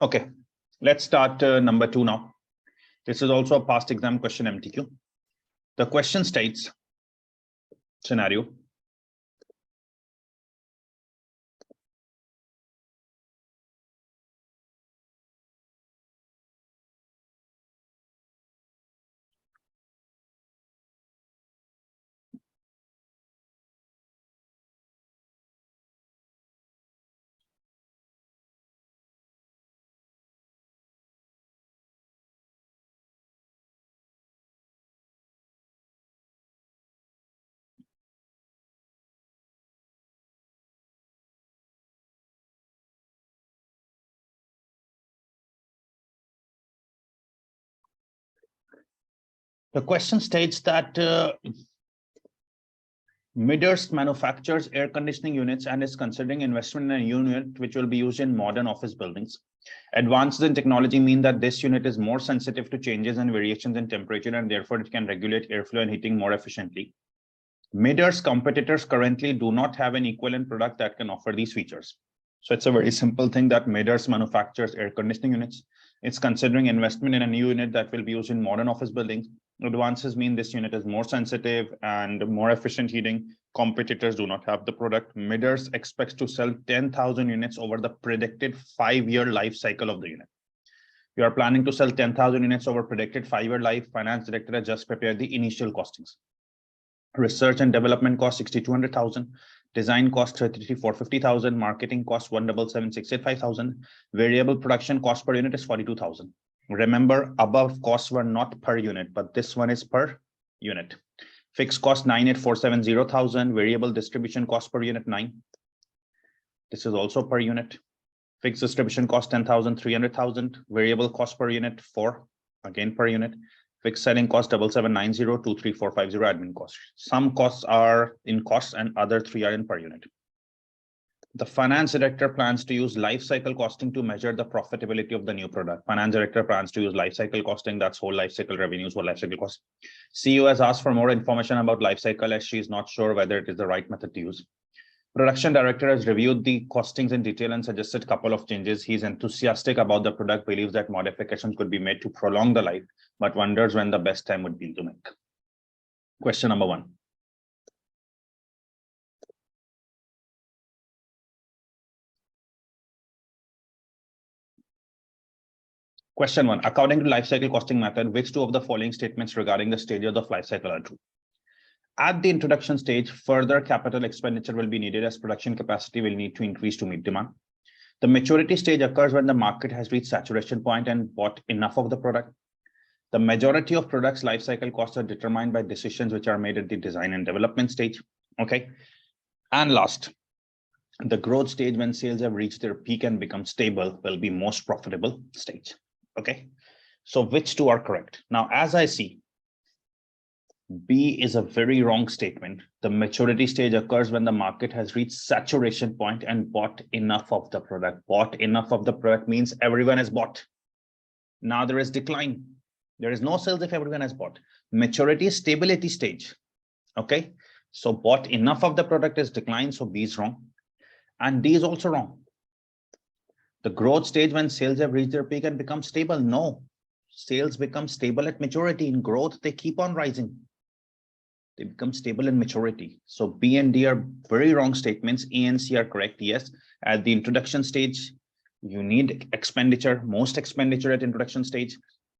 [SPEAKER 1] Okay, let's start number 2 now. This is also a past exam question MTQ. The question states, scenario. The question states that Midhurst manufactures air conditioning units and is considering investment in a unit which will be used in modern office buildings. Advances in technology mean that this unit is more sensitive to changes and variations in temperature, and therefore it can regulate airflow and heating more efficiently. Midhurst competitors currently do not have an equivalent product that can offer these features. So it's a very simple thing that Midhurst manufactures air conditioning units. It's considering investment in a new unit that will be used in modern office buildings. Advances mean this unit is more sensitive and more efficient heating. Competitors do not have the product. Midhurst expects to sell 10,000 units over the predicted 5-year life cycle of the unit. You are planning to sell 10,000 units over predicted 5-year life. Finance director has just prepared the initial costings. Research and development cost 6,200,000. Design cost 33,450,000. Marketing cost 177,685,000. Variable production cost per unit is 42,000. Remember, above costs were not per unit, but this one is per unit. Fixed cost 9,847,000. Variable distribution cost per unit 9. This is also per unit. Fixed distribution cost 10,300,000. Variable cost per unit 4, again per unit. Fixed selling cost 7790,23450 admin cost. Some costs are in costs and other 3 are in per unit. The finance director plans to use life cycle costing to measure the profitability of the new product. Finance director plans to use life cycle costing, that's whole life cycle revenues, whole life cycle cost. CEO has asked for more information about life cycle as she is not sure whether it is the right method to use. Production director has reviewed the costings in detail and suggested a couple of changes. He's enthusiastic about the product, believes that modifications could be made to prolong the life, but wonders when the best time would be to make. Question number 1. Question 1. According to life cycle costing method, which 2 of the following statements regarding the stage of the life cycle are true? At the introduction stage, further capital expenditure will be needed as production capacity will need to increase to meet demand. The maturity stage occurs when the market has reached saturation point and bought enough of the product. The majority of products' life cycle costs are determined by decisions which are made at the design and development stage. Okay. And last, the growth stage, when sales have reached their peak and become stable, will be most profitable stage. Okay. So which 2 are correct? Now, as I see, B is a very wrong statement. The maturity stage occurs when the market has reached saturation point and bought enough of the product. Bought enough of the product means everyone has bought. Now there is decline. There is no sales if everyone has bought. Maturity is stability stage. Okay. So bought enough of the product is decline. So B is wrong. And D is also wrong. The growth stage, when sales have reached their peak and become stable. No, sales become stable at maturity. In growth, they keep on rising. They become stable in maturity. So B and D are very wrong statements. A and C are correct. Yes, at the introduction stage, you need expenditure, most expenditure at introduction stage,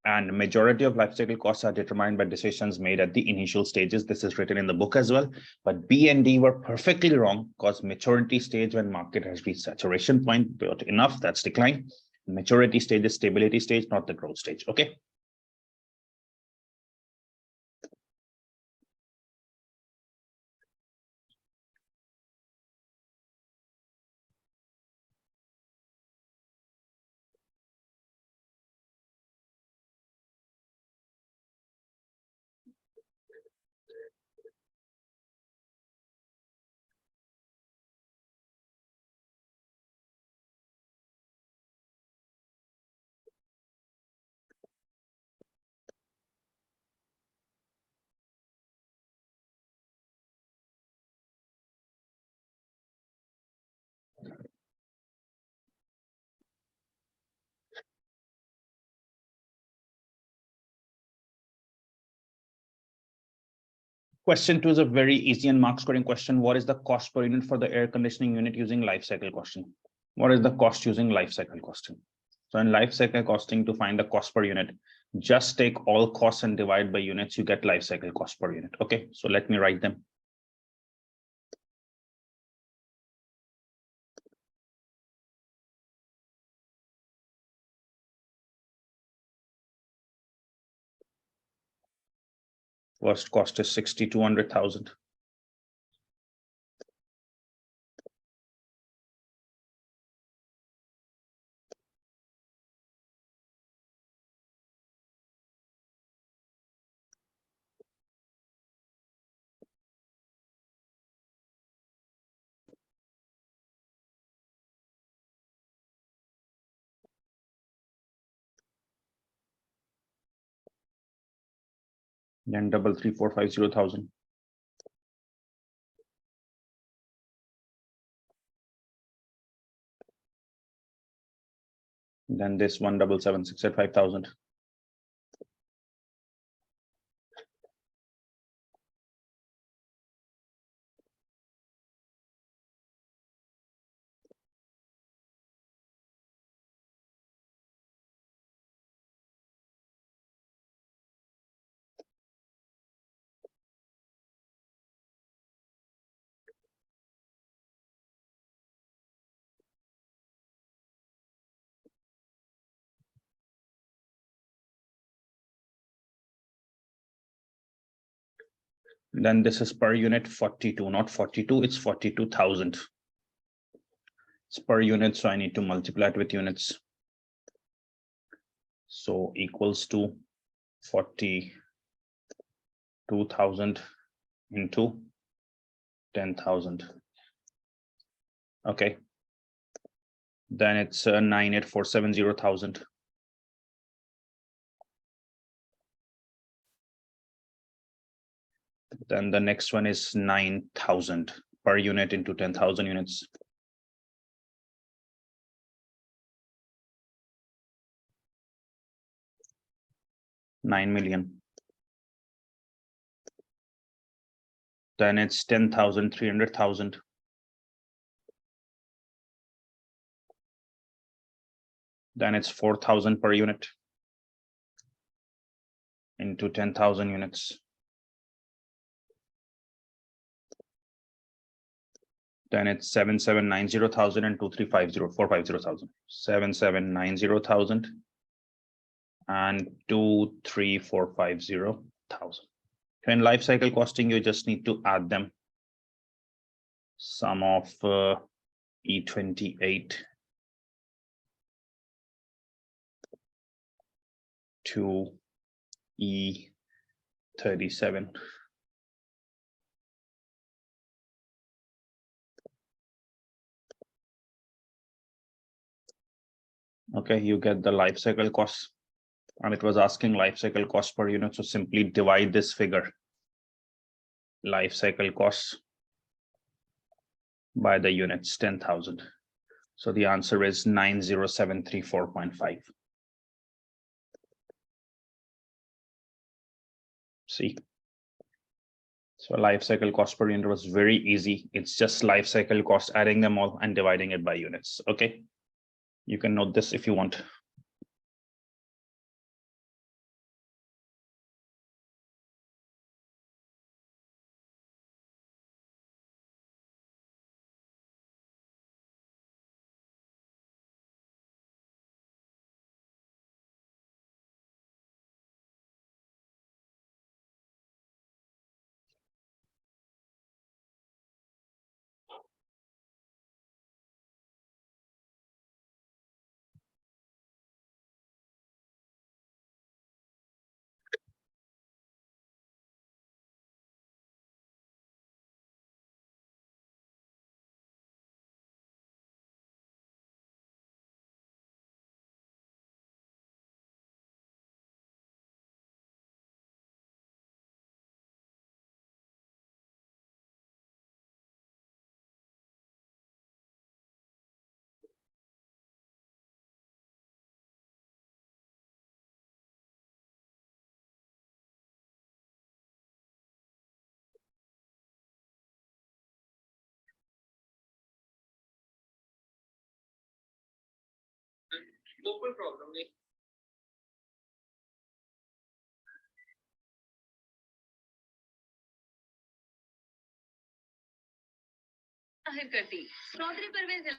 [SPEAKER 1] and majority of life cycle costs are determined by decisions made at the initial stages. This is written in the book as well. But B and D were perfectly wrong because maturity stage, when market has reached saturation point, built enough, that's decline. Maturity stage is stability stage, not the growth stage. Okay. Question 2 is a very easy and mark scoring question. What is the cost per unit for the air conditioning unit using life cycle costing? What is the cost using life cycle costing? So in life cycle costing, to find the cost per unit, just take all costs and divide by units, you get life cycle cost per unit. Okay, so let me write them. First cost is 6,200,000. Then 33450,000. Then this 177,685,000. Then this is per unit 42, not 42, it's 42,000. It's per unit, so I need to multiply it with units. So equals to 42,000 into 10,000. Okay. Then it's 98470,000. Then the next one is 9,000 per unit into 10,000 units. $9 million. Then it's 10,000, 300,000. Then it's 4,000 per unit into 10,000 units. Then it's 7,790,000 and 2,350,450,000. 7,790,000 and 2,345,000. In life cycle costing, you just need to add them. Sum of E28 to E37. Okay, you get the life cycle cost, and it was asking life cycle cost per unit. So simply divide this figure, life cycle costs, by the units, 10,000. So the answer is 90734.5. See, so life cycle cost per unit was very easy. It's just life cycle cost, adding them all and dividing it by units. Okay, you can note this if you want.
[SPEAKER 2] कोई problem नहीं जाहिर करती Chaudhary Parvez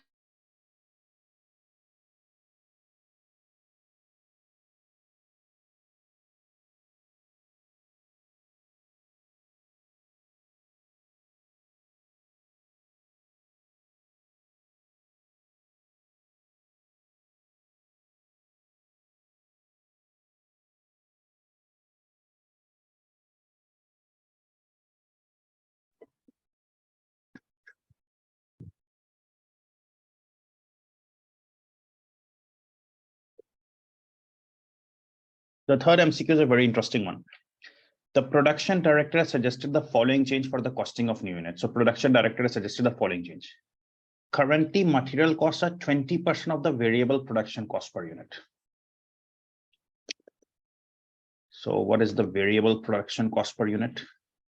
[SPEAKER 1] The third MCQ is a very interesting one. The production director has suggested the following change for the costing of new units. So production director has suggested the following change. Currently, material costs are 20% of the variable production cost per unit. So what is the variable production cost per unit?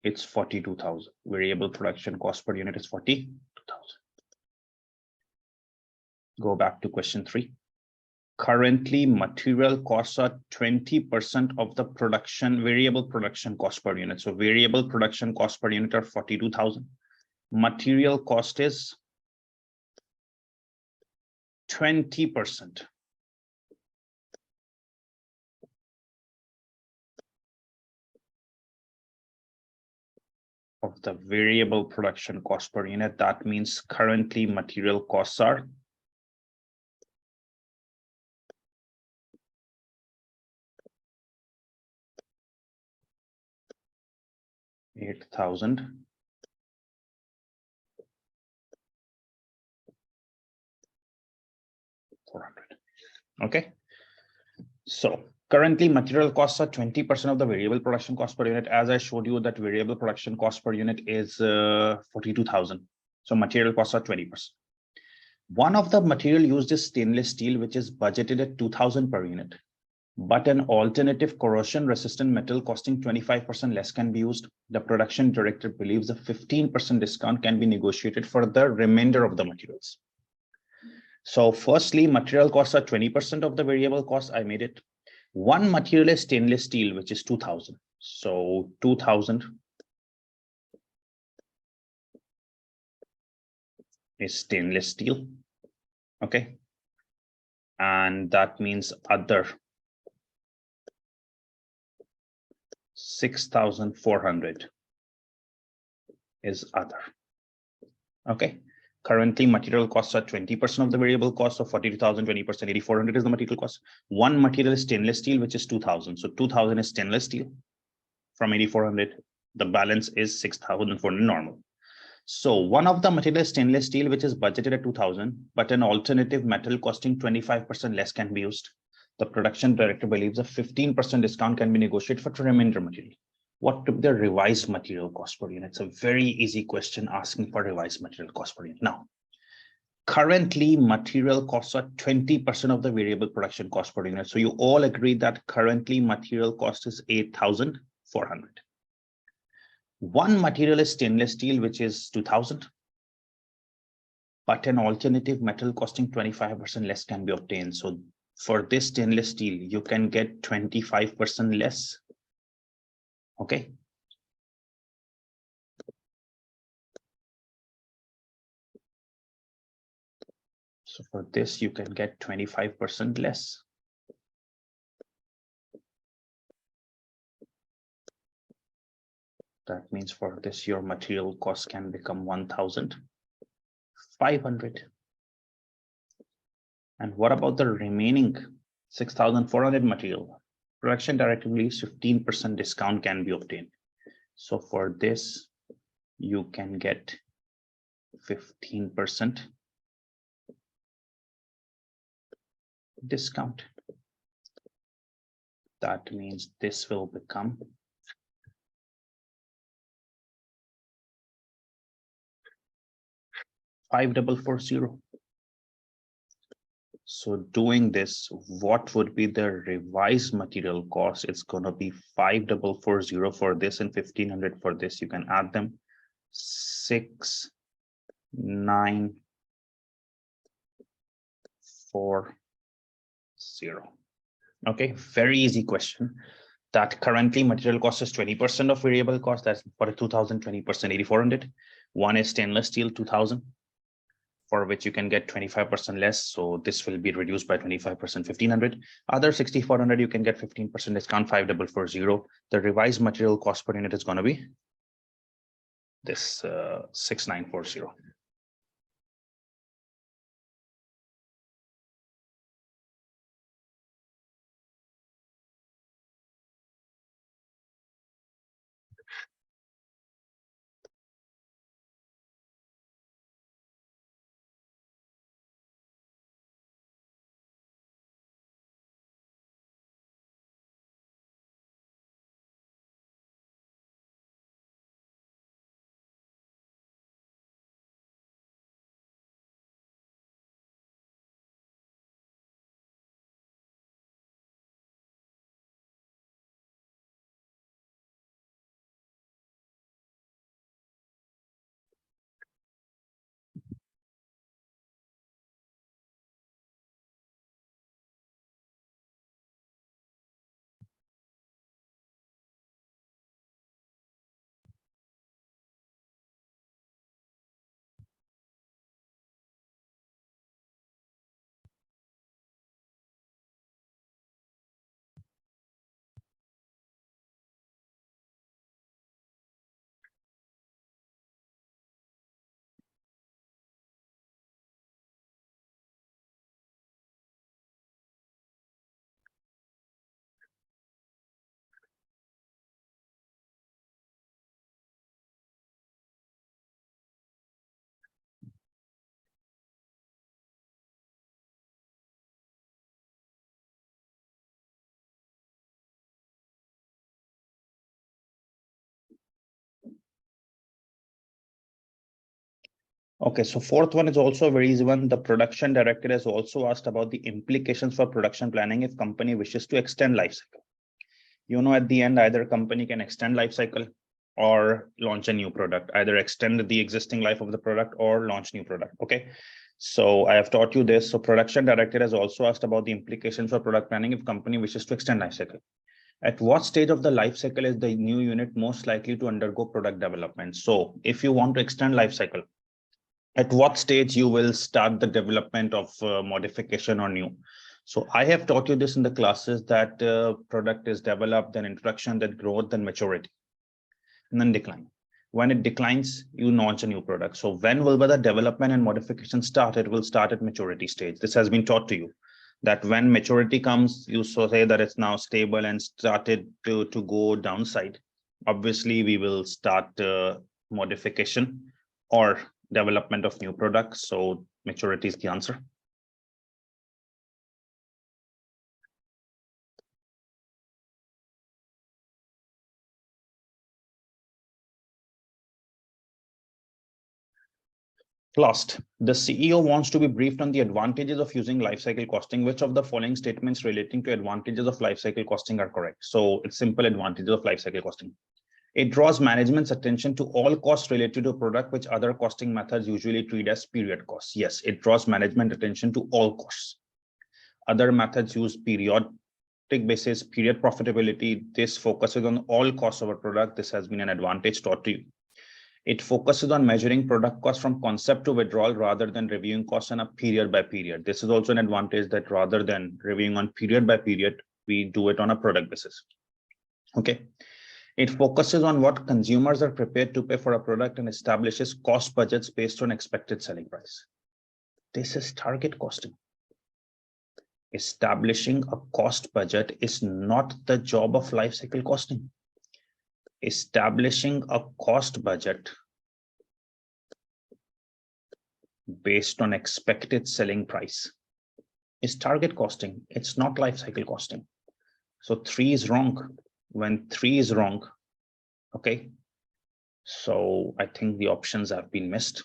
[SPEAKER 1] It's 42,000. Variable production cost per unit is 42,000. Go back to question 3. Currently, material costs are 20% of the variable production cost per unit. So variable production cost per unit are 42,000. Material cost is 20% of the variable production cost per unit. That means currently material costs are 8,400. Okay. So currently material costs are 20% of the variable production cost per unit. As I showed you, that variable production cost per unit is 42,000. So material costs are 20%. One of the material used is stainless steel, which is budgeted at 2,000 per unit. But an alternative corrosion resistant metal costing 25% less can be used. The production director believes a 15% discount can be negotiated for the remainder of the materials. So firstly, material costs are 20% of the variable cost. I made it. One material is stainless steel, which is 2,000. So 2,000 is stainless steel. Okay. And that means other 6,400 is other. Okay. Currently, material costs are 20% of the variable cost of 42,000, 20%, 8,400 is the material cost. One material is stainless steel, which is 2,000. So 2,000 is stainless steel from 8,400. The balance is 6,400 normal. So one of the material is stainless steel, which is budgeted at 2,000, but an alternative metal costing 25% less can be used. The production director believes a 15% discount can be negotiated for the remainder material. What to be the revised material cost per unit? It's a very easy question asking for revised material cost per unit. Now, currently material costs are 20% of the variable production cost per unit. So you all agree that currently material cost is 8,400. One material is stainless steel, which is 2,000. But an alternative metal costing 25% less can be obtained. So for this stainless steel, you can get 25% less. Okay. So for this, you can get 25% less. That means for this, your material cost can become 1,500. And what about the remaining 6,400 material? Production director believes 15% discount can be obtained. So for this, you can get 15% discount. That means this will become 5,440. So doing this, what would be the revised material cost? It's going to be 5,440 for this and 1,500 for this. You can add them. 6,947 0. Okay, very easy question. That currently material cost is 20% of variable cost. That's for a 2000, 20%, 8400. One is stainless steel 2000, for which you can get 25% less. So this will be reduced by 25%, 1500. Other 6400, you can get 15% discount, 5440. The revised material cost per unit is going to be this 6940. Okay, so fourth one is also a very easy one. The production director has also asked about the implications for production planning if company wishes to extend life cycle. You know, at the end, either company can extend life cycle or launch a new product, either extend the existing life of the product or launch new product. Okay, so I have taught you this. So production director has also asked about the implications for product planning if company wishes to extend life cycle. At what stage of the life cycle is the new unit most likely to undergo product development? So if you want to extend life cycle, at what stage you will start the development of modification or new? So I have taught you this in the classes that product is developed, then introduction, then growth, then maturity, and then decline. When it declines, you launch a new product. So when will the development and modification start? It will start at maturity stage. This has been taught to you that when maturity comes, you say that it's now stable and started to go downside. Obviously, we will start modification or development of new products. So maturity is the answer. Last, the CEO wants to be briefed on the advantages of using lifecycle costing. Which of the following statements relating to advantages of lifecycle costing are correct? So it's simple advantages of lifecycle costing. It draws management's attention to all costs related to a product which other costing methods usually treat as period costs. Yes, it draws management attention to all costs. Other methods use periodic basis, period profitability. This focuses on all costs of a product. This has been an advantage taught to you. It focuses on measuring product cost from concept to withdrawal rather than reviewing costs on a period by period. This is also an advantage that rather than reviewing on period by period, we do it on a product basis. Okay. It focuses on what consumers are prepared to pay for a product and establishes cost budgets based on expected selling price. This is target costing. Establishing a cost budget is not the job of life cycle costing. Establishing a cost budget based on expected selling price is target costing. It's not life cycle costing. So 3 is wrong. When 3 is wrong, okay, so I think the options have been missed.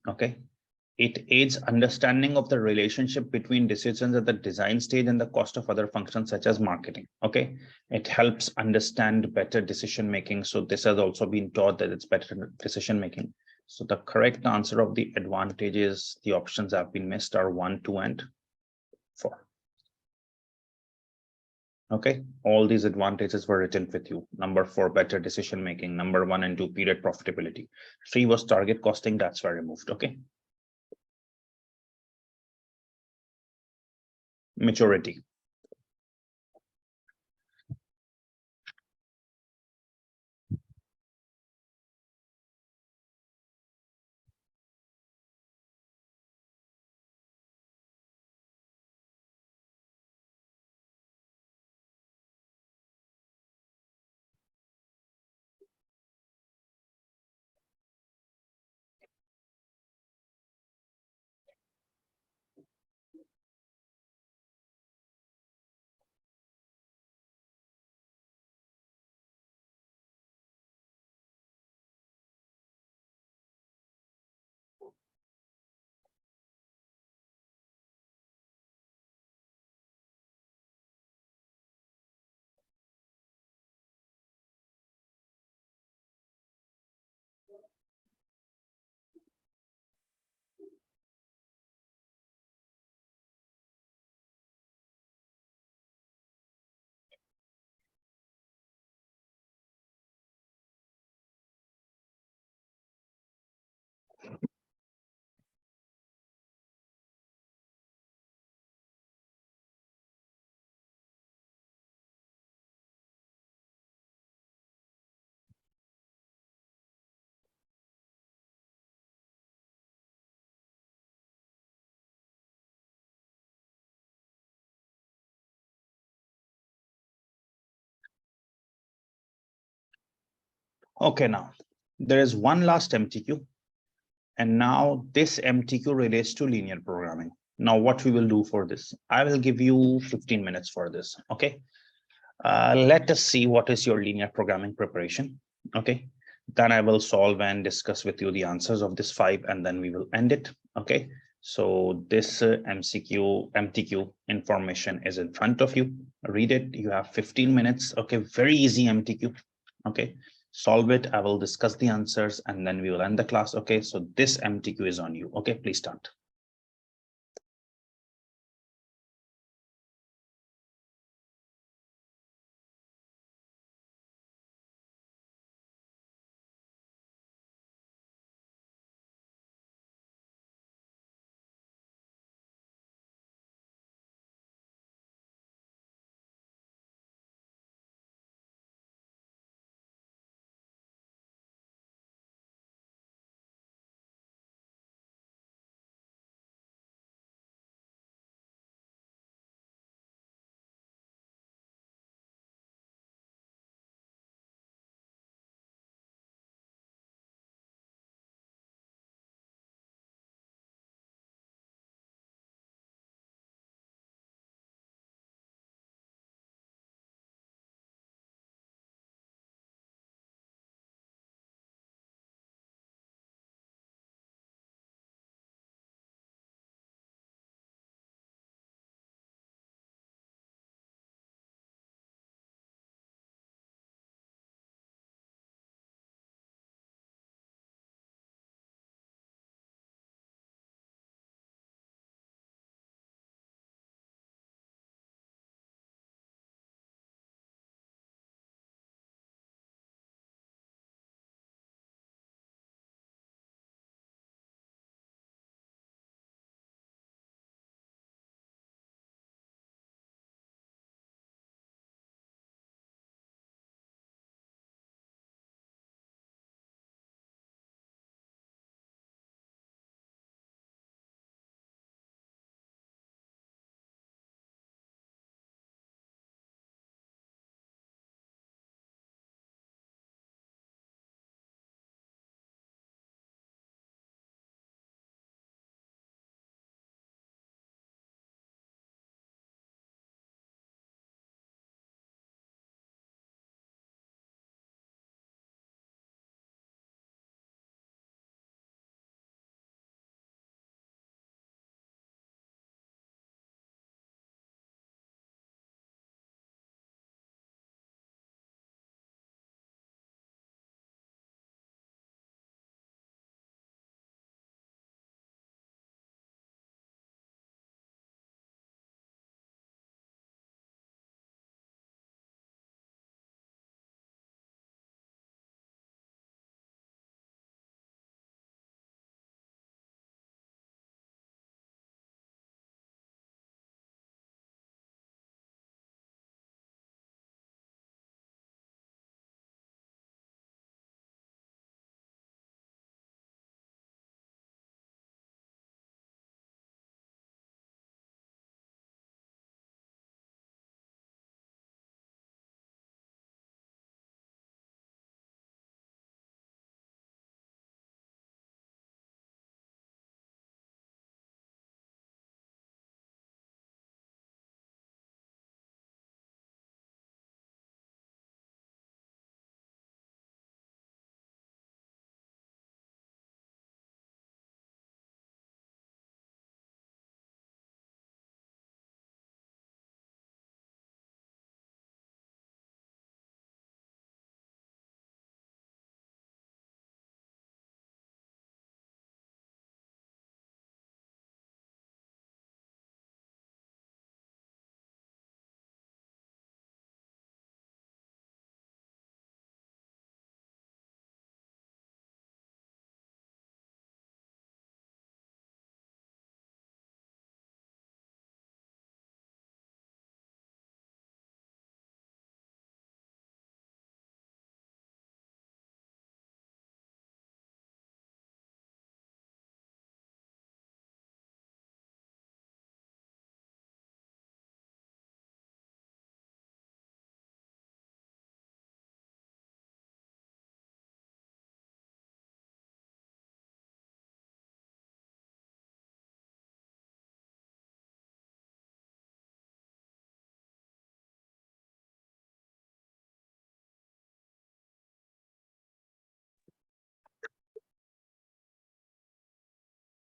[SPEAKER 1] Okay, it aids understanding of the relationship between decisions at the design stage and the cost of other functions such as marketing. Okay, it helps understand better decision making. So this has also been taught that it's better decision making. So the correct answer of the advantages, the options have been missed, are 1, 2, and 4. Okay, all these advantages were written with you. Number 4, better decision making. Number 1 and 2, period profitability. 3 was target costing, that's why removed. Okay. Maturity. Okay, now there is one last MTQ, and now this MTQ relates to linear programming. Now, what we will do for this, I will give you 15 minutes for this. Okay. Let us see what is your linear programming preparation. Okay. Then I will solve and discuss with you the answers of this 5, and then we will end it. Okay. So this MTQ information is in front of you. Read it. You have 15 minutes. Okay. Very easy MTQ. Okay. Solve it. I will discuss the answers and then we will end the class. Okay. So this MTQ is on you. Okay. Please start.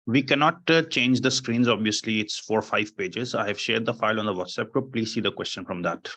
[SPEAKER 1] We cannot change the screens. Obviously, it's 4 or 5 pages. I have shared the file on the WhatsApp group. Please see the question from that.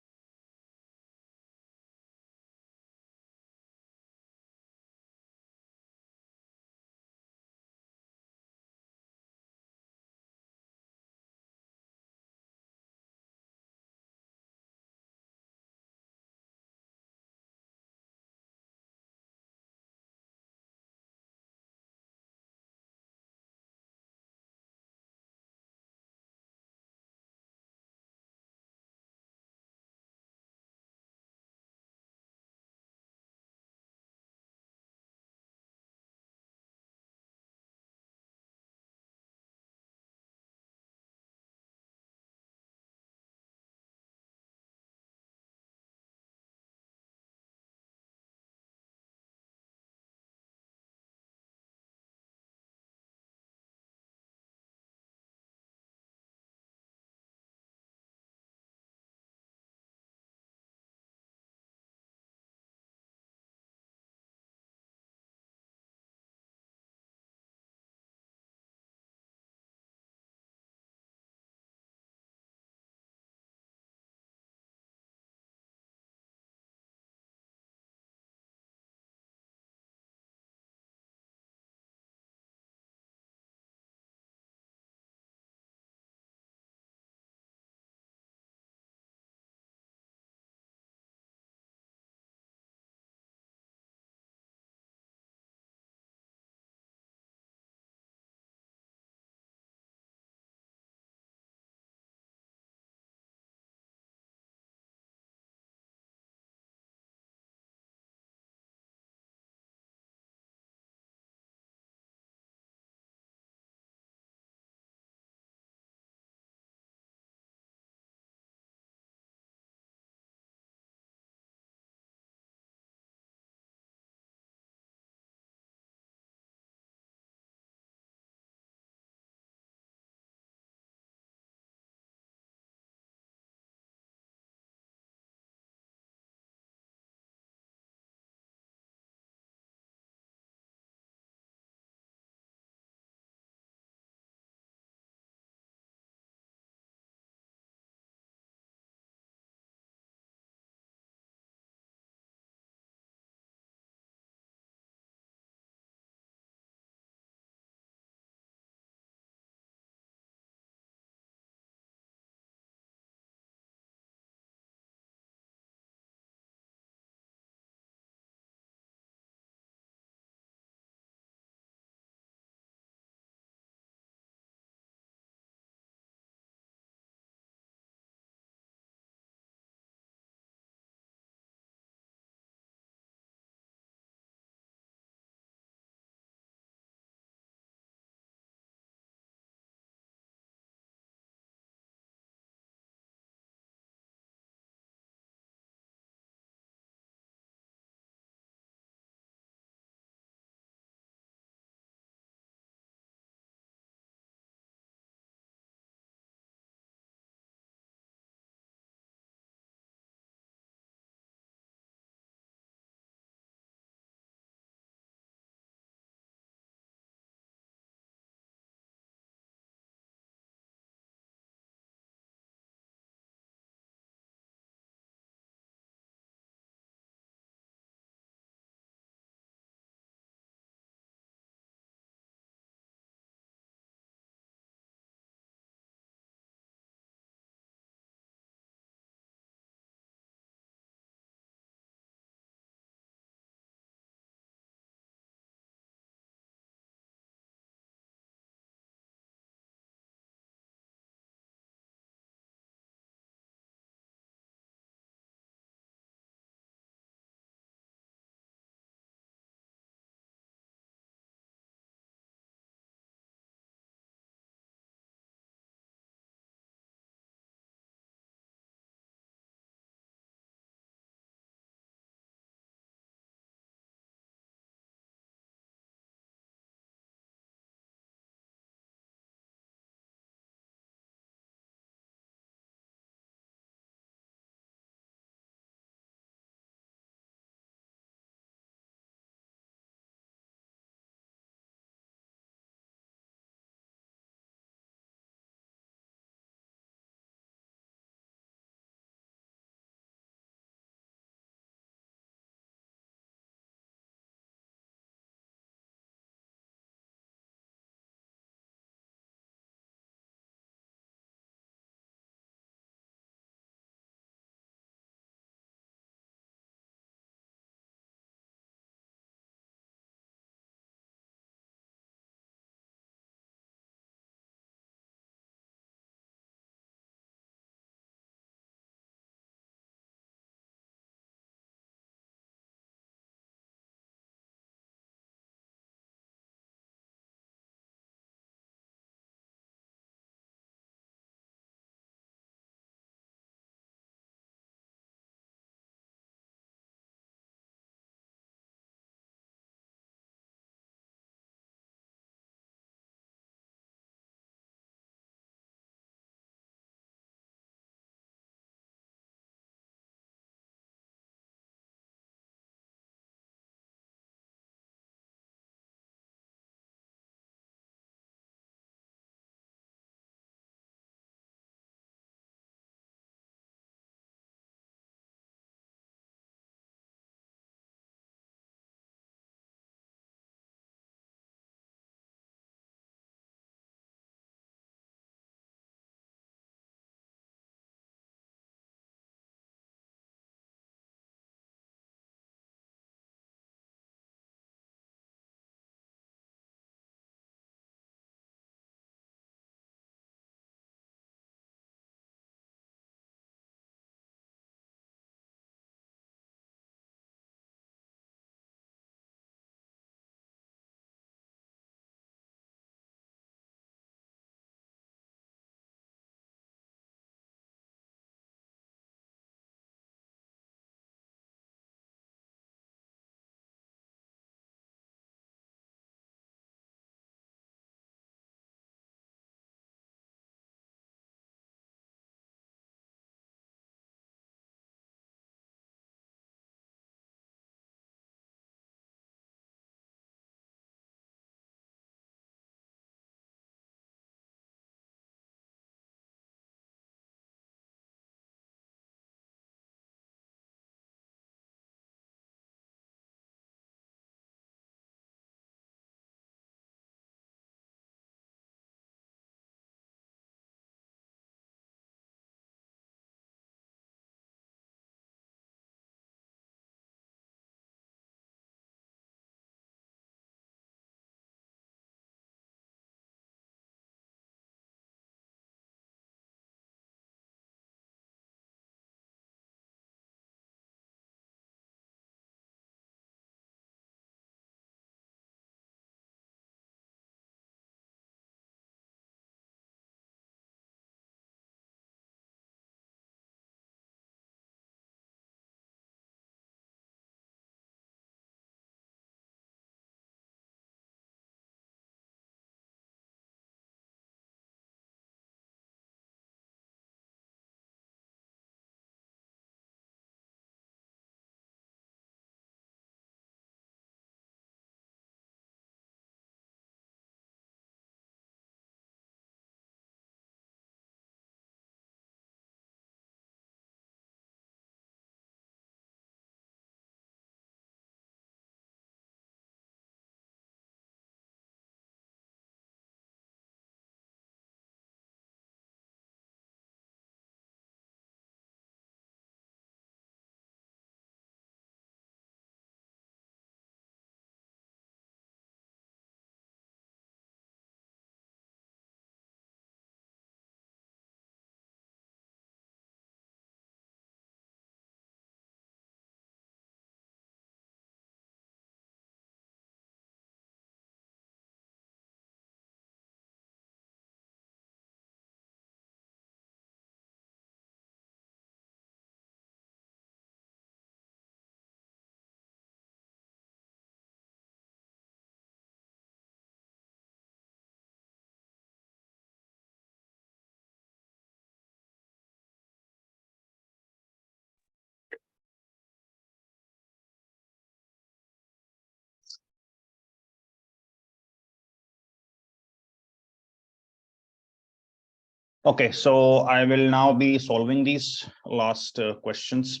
[SPEAKER 1] Okay, so I will now be solving these last questions.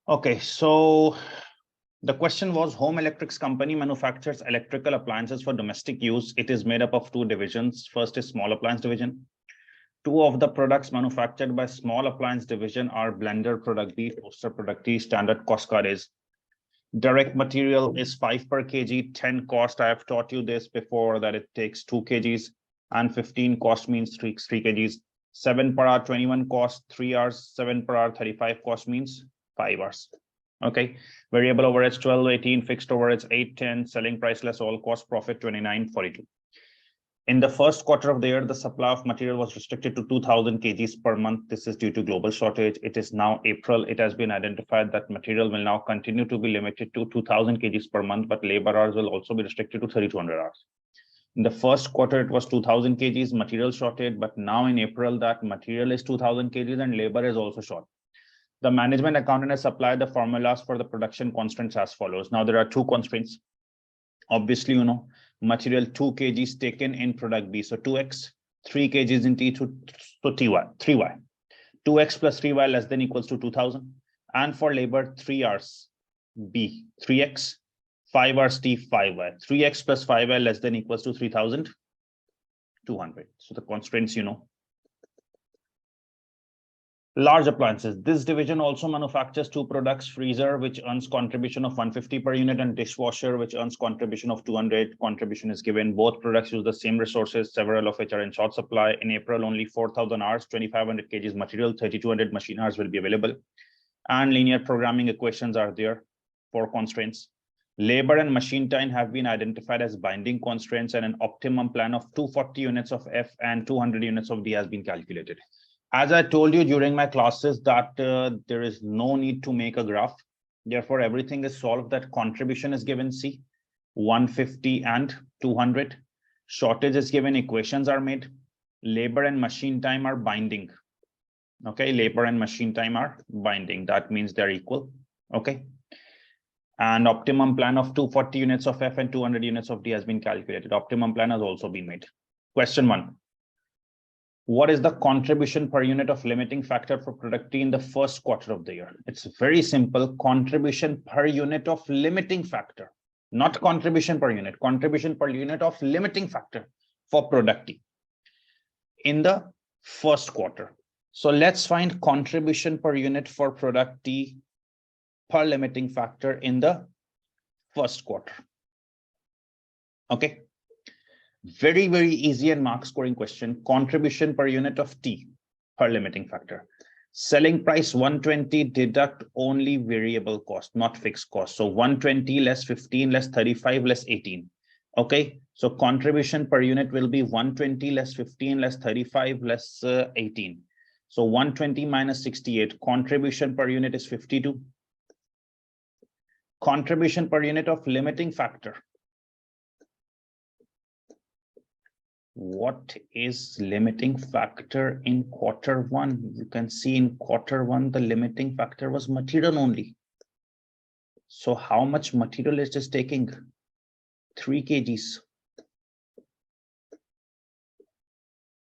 [SPEAKER 1] Okay, so the question was, Home Electrics Company manufactures electrical appliances for domestic use. It is made up of two divisions. First is small appliance division. Two of the products manufactured by small appliance division are blender product B, toaster product T. Standard cost card is direct material is 5 per kg, 10 cost. I have taught you this before that it takes 2 kgs, and 15 cost means 3 kgs. 7 per hour, 21 cost, 3 hours. 7 per hour, 35 cost means 5 hours. Okay, variable overheads 12, 18, fixed overheads 8, 10, selling price less all cost, profit 29, 42. In the first quarter of the year, the supply of material was restricted to 2000 kgs per month. This is due to global shortage. It is now April. It has been identified that material will now continue to be limited to 2000 kgs per month, but labor hours will also be restricted to 3200 hours. In the first quarter, it was 2000 kgs material shortage, but now in April, that material is 2000 kgs and labor is also short. The management accountant has supplied the formulas for the production constraints as follows. Now, there are two constraints. Obviously, you know, material 2 kgs taken in product B. So 2x, 3 kgs in T, so TY, 3y. 2x plus 3y less than equals to 2000. And for labor, 3 hours B, 3x, 5 hours T, 5y. 3x plus 5y less than equals to 3200. So the constraints, you know. Large appliances. This division also manufactures two products, freezer, which earns contribution of 150 per unit, and dishwasher, which earns contribution of 200. Contribution is given. Both products use the same resources, several of which are in short supply. In April, only 4000 hours, 2500 kgs material, 3200 machine hours will be available. And linear programming equations are there for constraints. Labor and machine time have been identified as binding constraints, and an optimum plan of 240 units of F and 200 units of D has been calculated. As I told you during my classes that there is no need to make a graph. Therefore, everything is solved. That contribution is given C, 150 and 200. Shortage is given, equations are made. Labor and machine time are binding. Okay, labor and machine time are binding. That means they're equal. Okay. And optimum plan of 240 units of F and 200 units of D has been calculated. Optimum plan has also been made. Question 1. What is the contribution per unit of limiting factor for product T in the first quarter of the year? It's very simple. Contribution per unit of limiting factor, not contribution per unit, contribution per unit of limiting factor for product T in the first quarter. So let's find contribution per unit for product T per limiting factor in the first quarter. Okay. Very, very easy and mark scoring question. Contribution per unit of T per limiting factor. Selling price 120, deduct only variable cost, not fixed cost. So 120 less 15 less 35 less 18. Okay, so contribution per unit will be 120 less 15 less 35 less 18. So 120 minus 68. Contribution per unit is 52. Contribution per unit of limiting factor. What is limiting factor in quarter 1? You can see in quarter 1, the limiting factor was material only. So how much material is just taking? 3 kgs.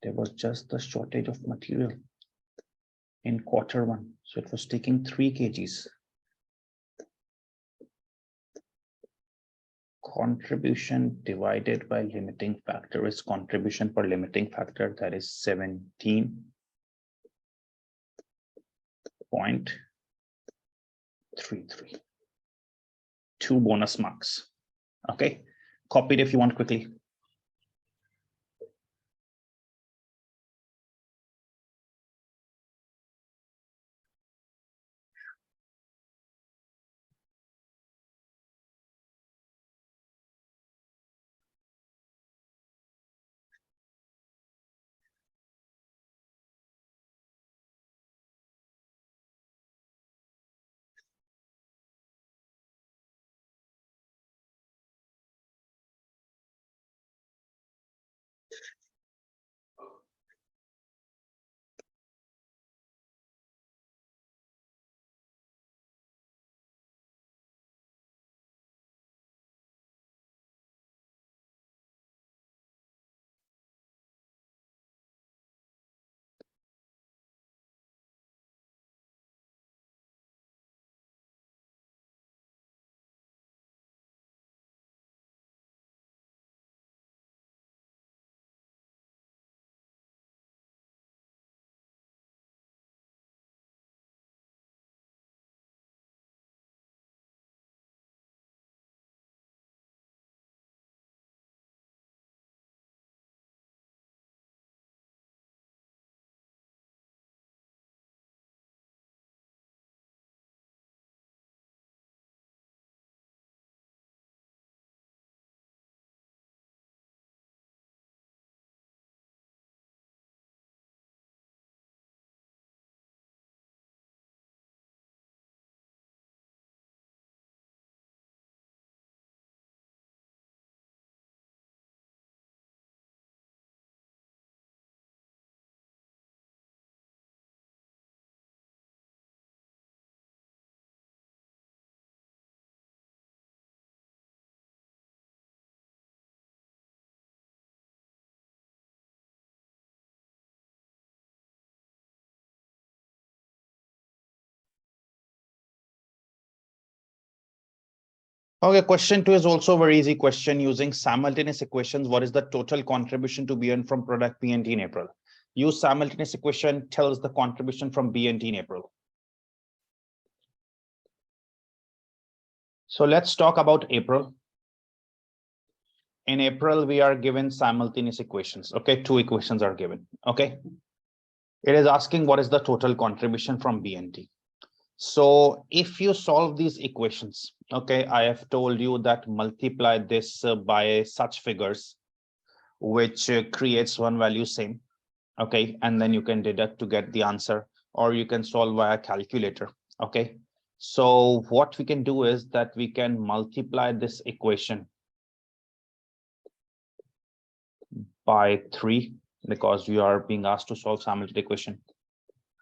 [SPEAKER 1] There was just the shortage of material in quarter 1. So it was taking 3 kgs. Contribution divided by limiting factor is contribution per limiting factor, that is 17.33. 2 bonus marks. Okay, copy it if you want quickly. Okay, question 2 is also a very easy question. Using simultaneous equations, what is the total contribution to be earned from product B and T in April? Use simultaneous equation, tells the contribution from B and T in April. So let's talk about April. In April, we are given simultaneous equations. Okay, two equations are given. Okay, it is asking what is the total contribution from B and T. So if you solve these equations, okay, I have told you that multiply this by such figures which creates one value same. Okay, and then you can deduct to get the answer, or you can solve via calculator. Okay, so what we can do is that we can multiply this equation by 3 because you are being asked to solve simultaneous equation,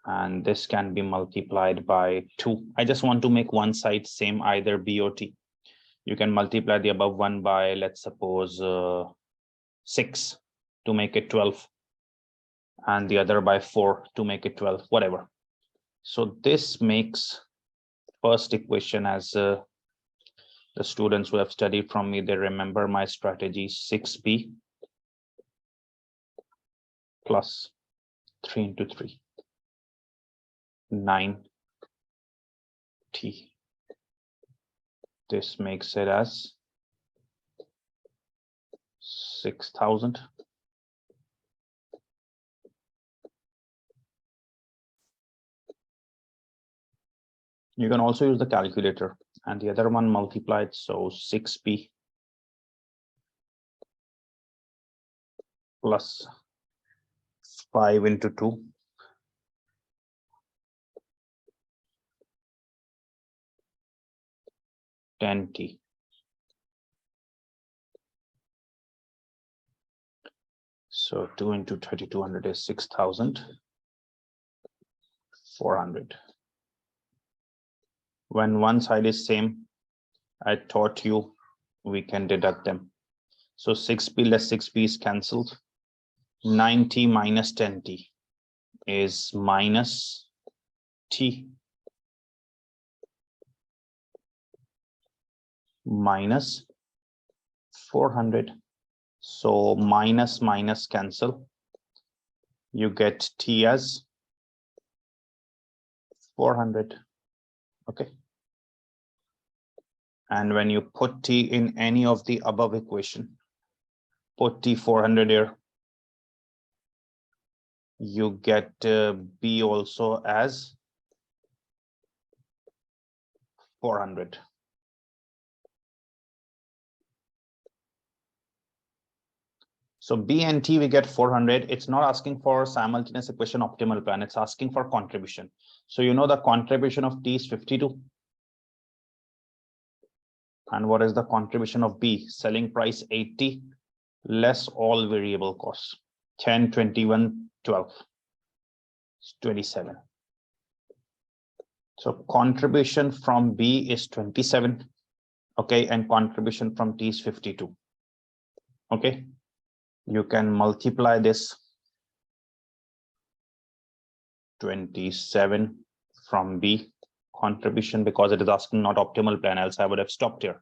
[SPEAKER 1] and this can be multiplied by 2. I just want to make one side same, either B or T. You can multiply the above one by, let's suppose, 6 to make it 12, and the other by 4 to make it 12, whatever. So this makes first equation, as the students who have studied from me, they remember my strategy, 6B plus 3 into 3, 9T. This makes it as 6,000. You can also use the calculator, and the other one multiplied, so 6B plus 5 into 2, 10T. So 2 into 3,200 is 6,400. When one side is same, I taught you we can deduct them. So 6B less 6B is cancelled. 9T minus 10T is minus T minus 400. So minus minus cancel. You get T as 400. Okay. And when you put T in any of the above equation, put T 400 here, you get B also as 400. So B and T, we get 400. It's not asking for simultaneous equation optimal plan. It's asking for contribution. So you know the contribution of T is 52. And what is the contribution of B? Selling price 80 less all variable costs. 10, 21, 12. It's 27. So contribution from B is 27. Okay, and contribution from T is 52. Okay, you can multiply this 27 from B contribution, because it is asking not optimal plan, else I would have stopped here.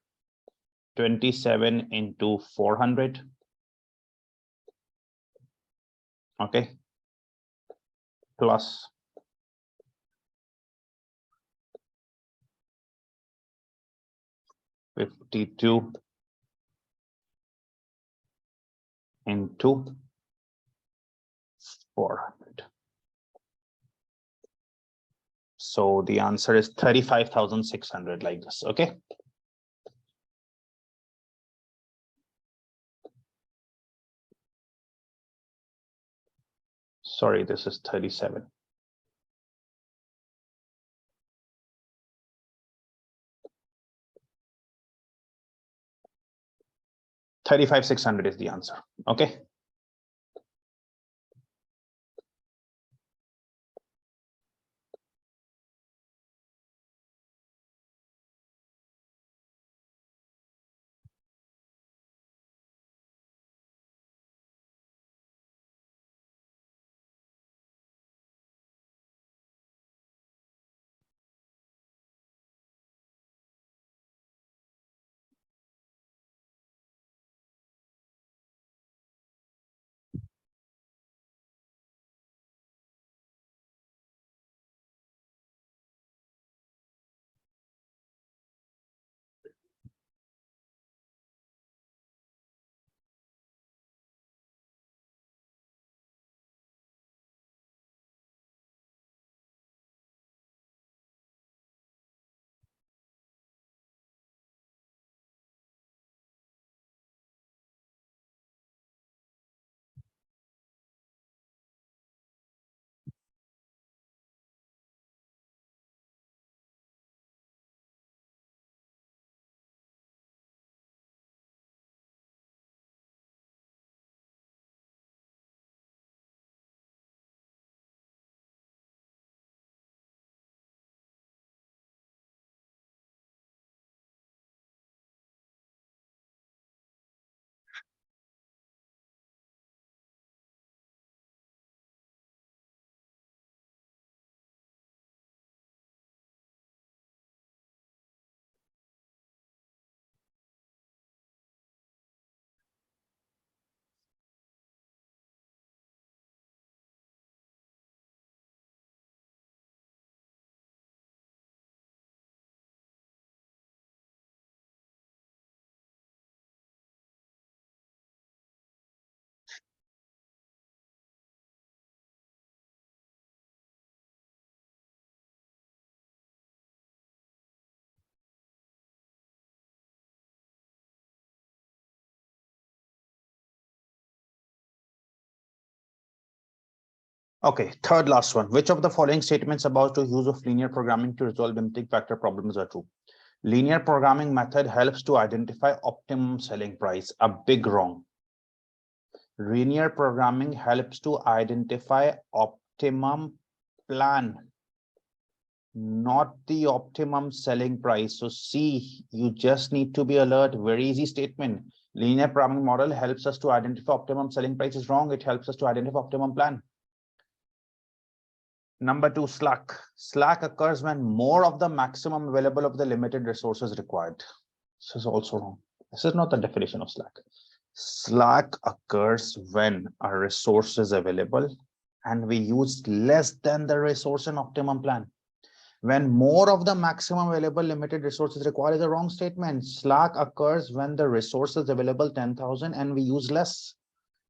[SPEAKER 1] 27 into 400. Okay, plus 52 into 400. So the answer is 35,600, like this. Okay. Sorry, this is 37. $35,600 is the answer. Okay. Okay, third last one. Which of the following statements about the use of linear programming to resolve MTQ factor problems are true? Linear programming method helps to identify optimum selling price. A big wrong. Linear programming helps to identify optimum plan, not the optimum selling price. So see, you just need to be alert. Very easy statement. Linear programming model helps us to identify optimum selling price is wrong. It helps us to identify optimum plan. Number 2, slack. Slack occurs when more of the maximum available of the limited resources required. This is also wrong. This is not the definition of slack. Slack occurs when a resource is available and we use less than the resource in optimum plan. When more of the maximum available limited resources required is a wrong statement. Slack occurs when the resources available 10,000 and we use less.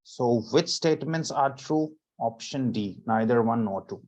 [SPEAKER 1] So which statements are true? Option D, neither one nor two.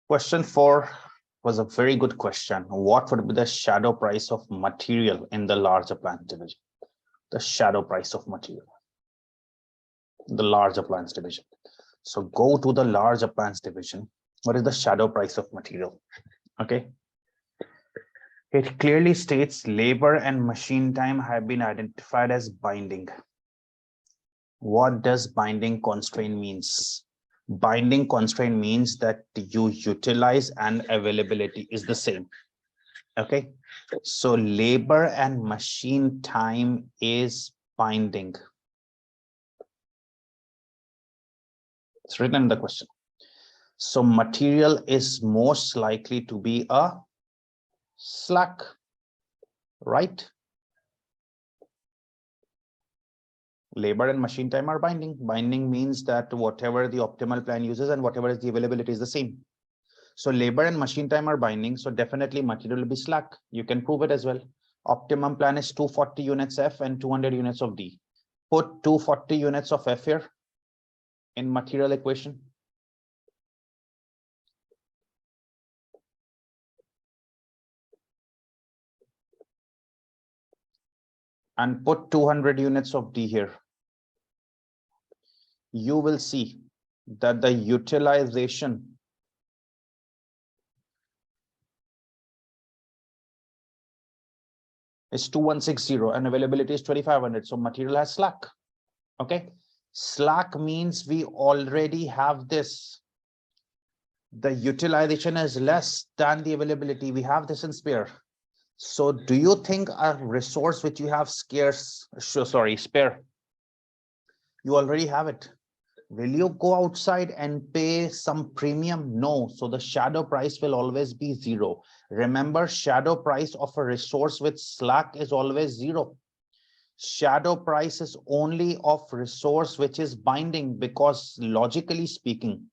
[SPEAKER 1] Question 4 was a very good question. What would be the shadow price of material in the large appliance division? The shadow price of material, the large appliance division. So go to the large appliance division. What is the shadow price of material? Okay. It clearly states labor and machine time have been identified as binding. What does binding constraint means? Binding constraint means that you utilize and availability is the same. Okay, so labor and machine time is binding. It's written in the question. So material is most likely to be a slack, right? Labor and machine time are binding. Binding means that whatever the optimal plan uses and whatever is the availability is the same. So labor and machine time are binding. So definitely material will be slack. You can prove it as well. Optimum plan is 240 units F and 200 units of D. Put 240 units of F here in material equation. And put 200 units of D here. You will see that the utilization is 2160 and availability is 2500. So material has slack. Okay. Slack means we already have this. The utilization is less than the availability. We have this in spare. So do you think a resource which you have spare, you already have it? Will you go outside and pay some premium? No. So the shadow price will always be 0. Remember, shadow price of a resource with slack is always 0. Shadow price is only of resource which is binding, because logically speaking,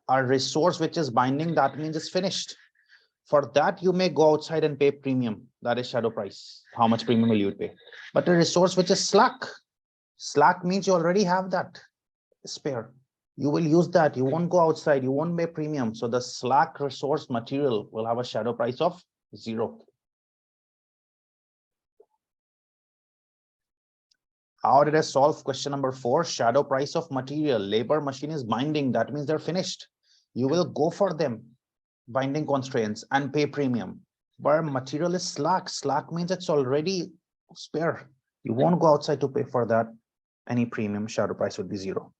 [SPEAKER 1] a resource which is binding, that means it's finished. For that, you may go outside and pay premium. That is shadow price. How much premium will you pay? But a resource which is slack means you already have that spare. You will use that. You won't go outside. You won't pay premium. So the slack resource material will have a shadow price of 0. How did I solve question number 4? Shadow price of material. Labor machine is binding. That means they're finished. You will go for them, binding constraints, and pay premium. But material is slack. Slack means it's already spare. You won't go outside to pay for that. Any premium, shadow price would be 0.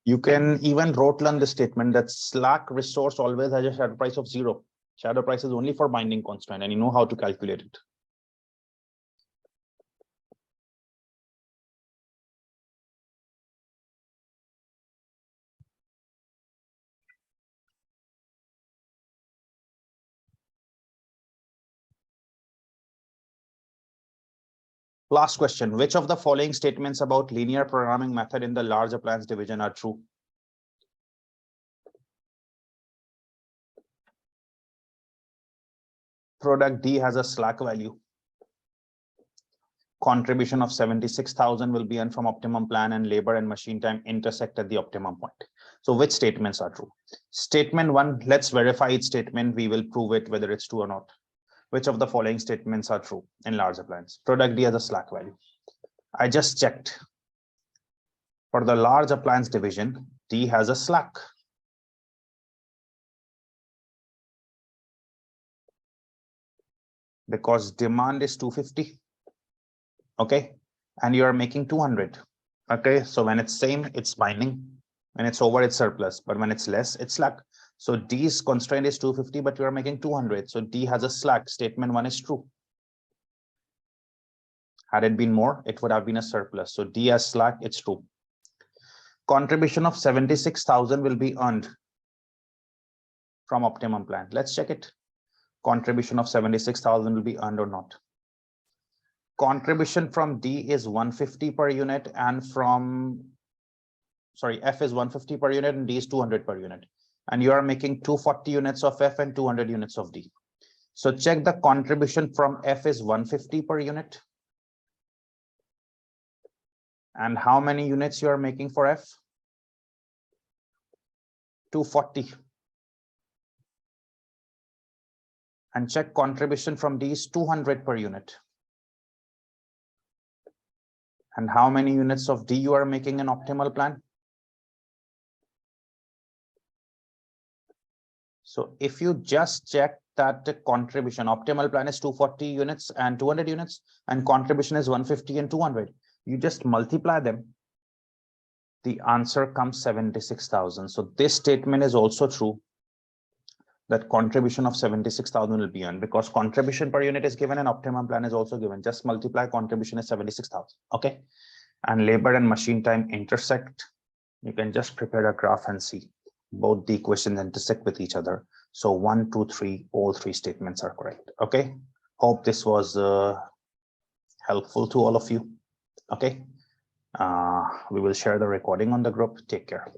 [SPEAKER 1] You can even rote learn the statement that Slack resource always has a shadow price of 0. Shadow price is only for binding constraint, and you know how to calculate it. Last question. Which of the following statements about linear programming method in the large appliance division are true? Product D has a slack value. Contribution of 76,000 will be earned from optimum plan, and labor and machine time intersect at the optimum point. So which statements are true? Statement 1, let's verify each statement. We will prove it whether it's true or not. Which of the following statements are true in large appliance? Product D has a slack value. I just checked. For the large appliance division, D has a slack. Because demand is 250. Okay. And you are making 200. Okay. So when it's same, it's binding. When it's over, it's surplus. But when it's less, it's slack. So D's constraint is 250, but you are making 200. So D has a slack. Statement 1 is true. Had it been more, it would have been a surplus. So D has slack, it's true. Contribution of 76,000 will be earned from optimum plan. Let's check it. Contribution of 76,000 will be earned or not. Contribution from D is 150 per unit, and from, sorry, F is 150 per unit and D is 200 per unit. And you are making 240 units of F and 200 units of D. So check the contribution from F is 150 per unit. And how many units you are making for F? 240. And check contribution from D is 200 per unit. And how many units of D you are making an optimal plan? So if you just check that the contribution, optimal plan is 240 units and 200 units, and contribution is 150 and 200, you just multiply them. The answer comes 76,000. So this statement is also true, that contribution of 76,000 will be earned, because contribution per unit is given and optimum plan is also given. Just multiply, contribution is 76,000. Okay. And labor and machine time intersect. You can just prepare a graph and see both the equations intersect with each other. So 1, 2, 3, all three statements are correct. Okay. Hope this was helpful to all of you. Okay. We will share the recording on the group. Take care.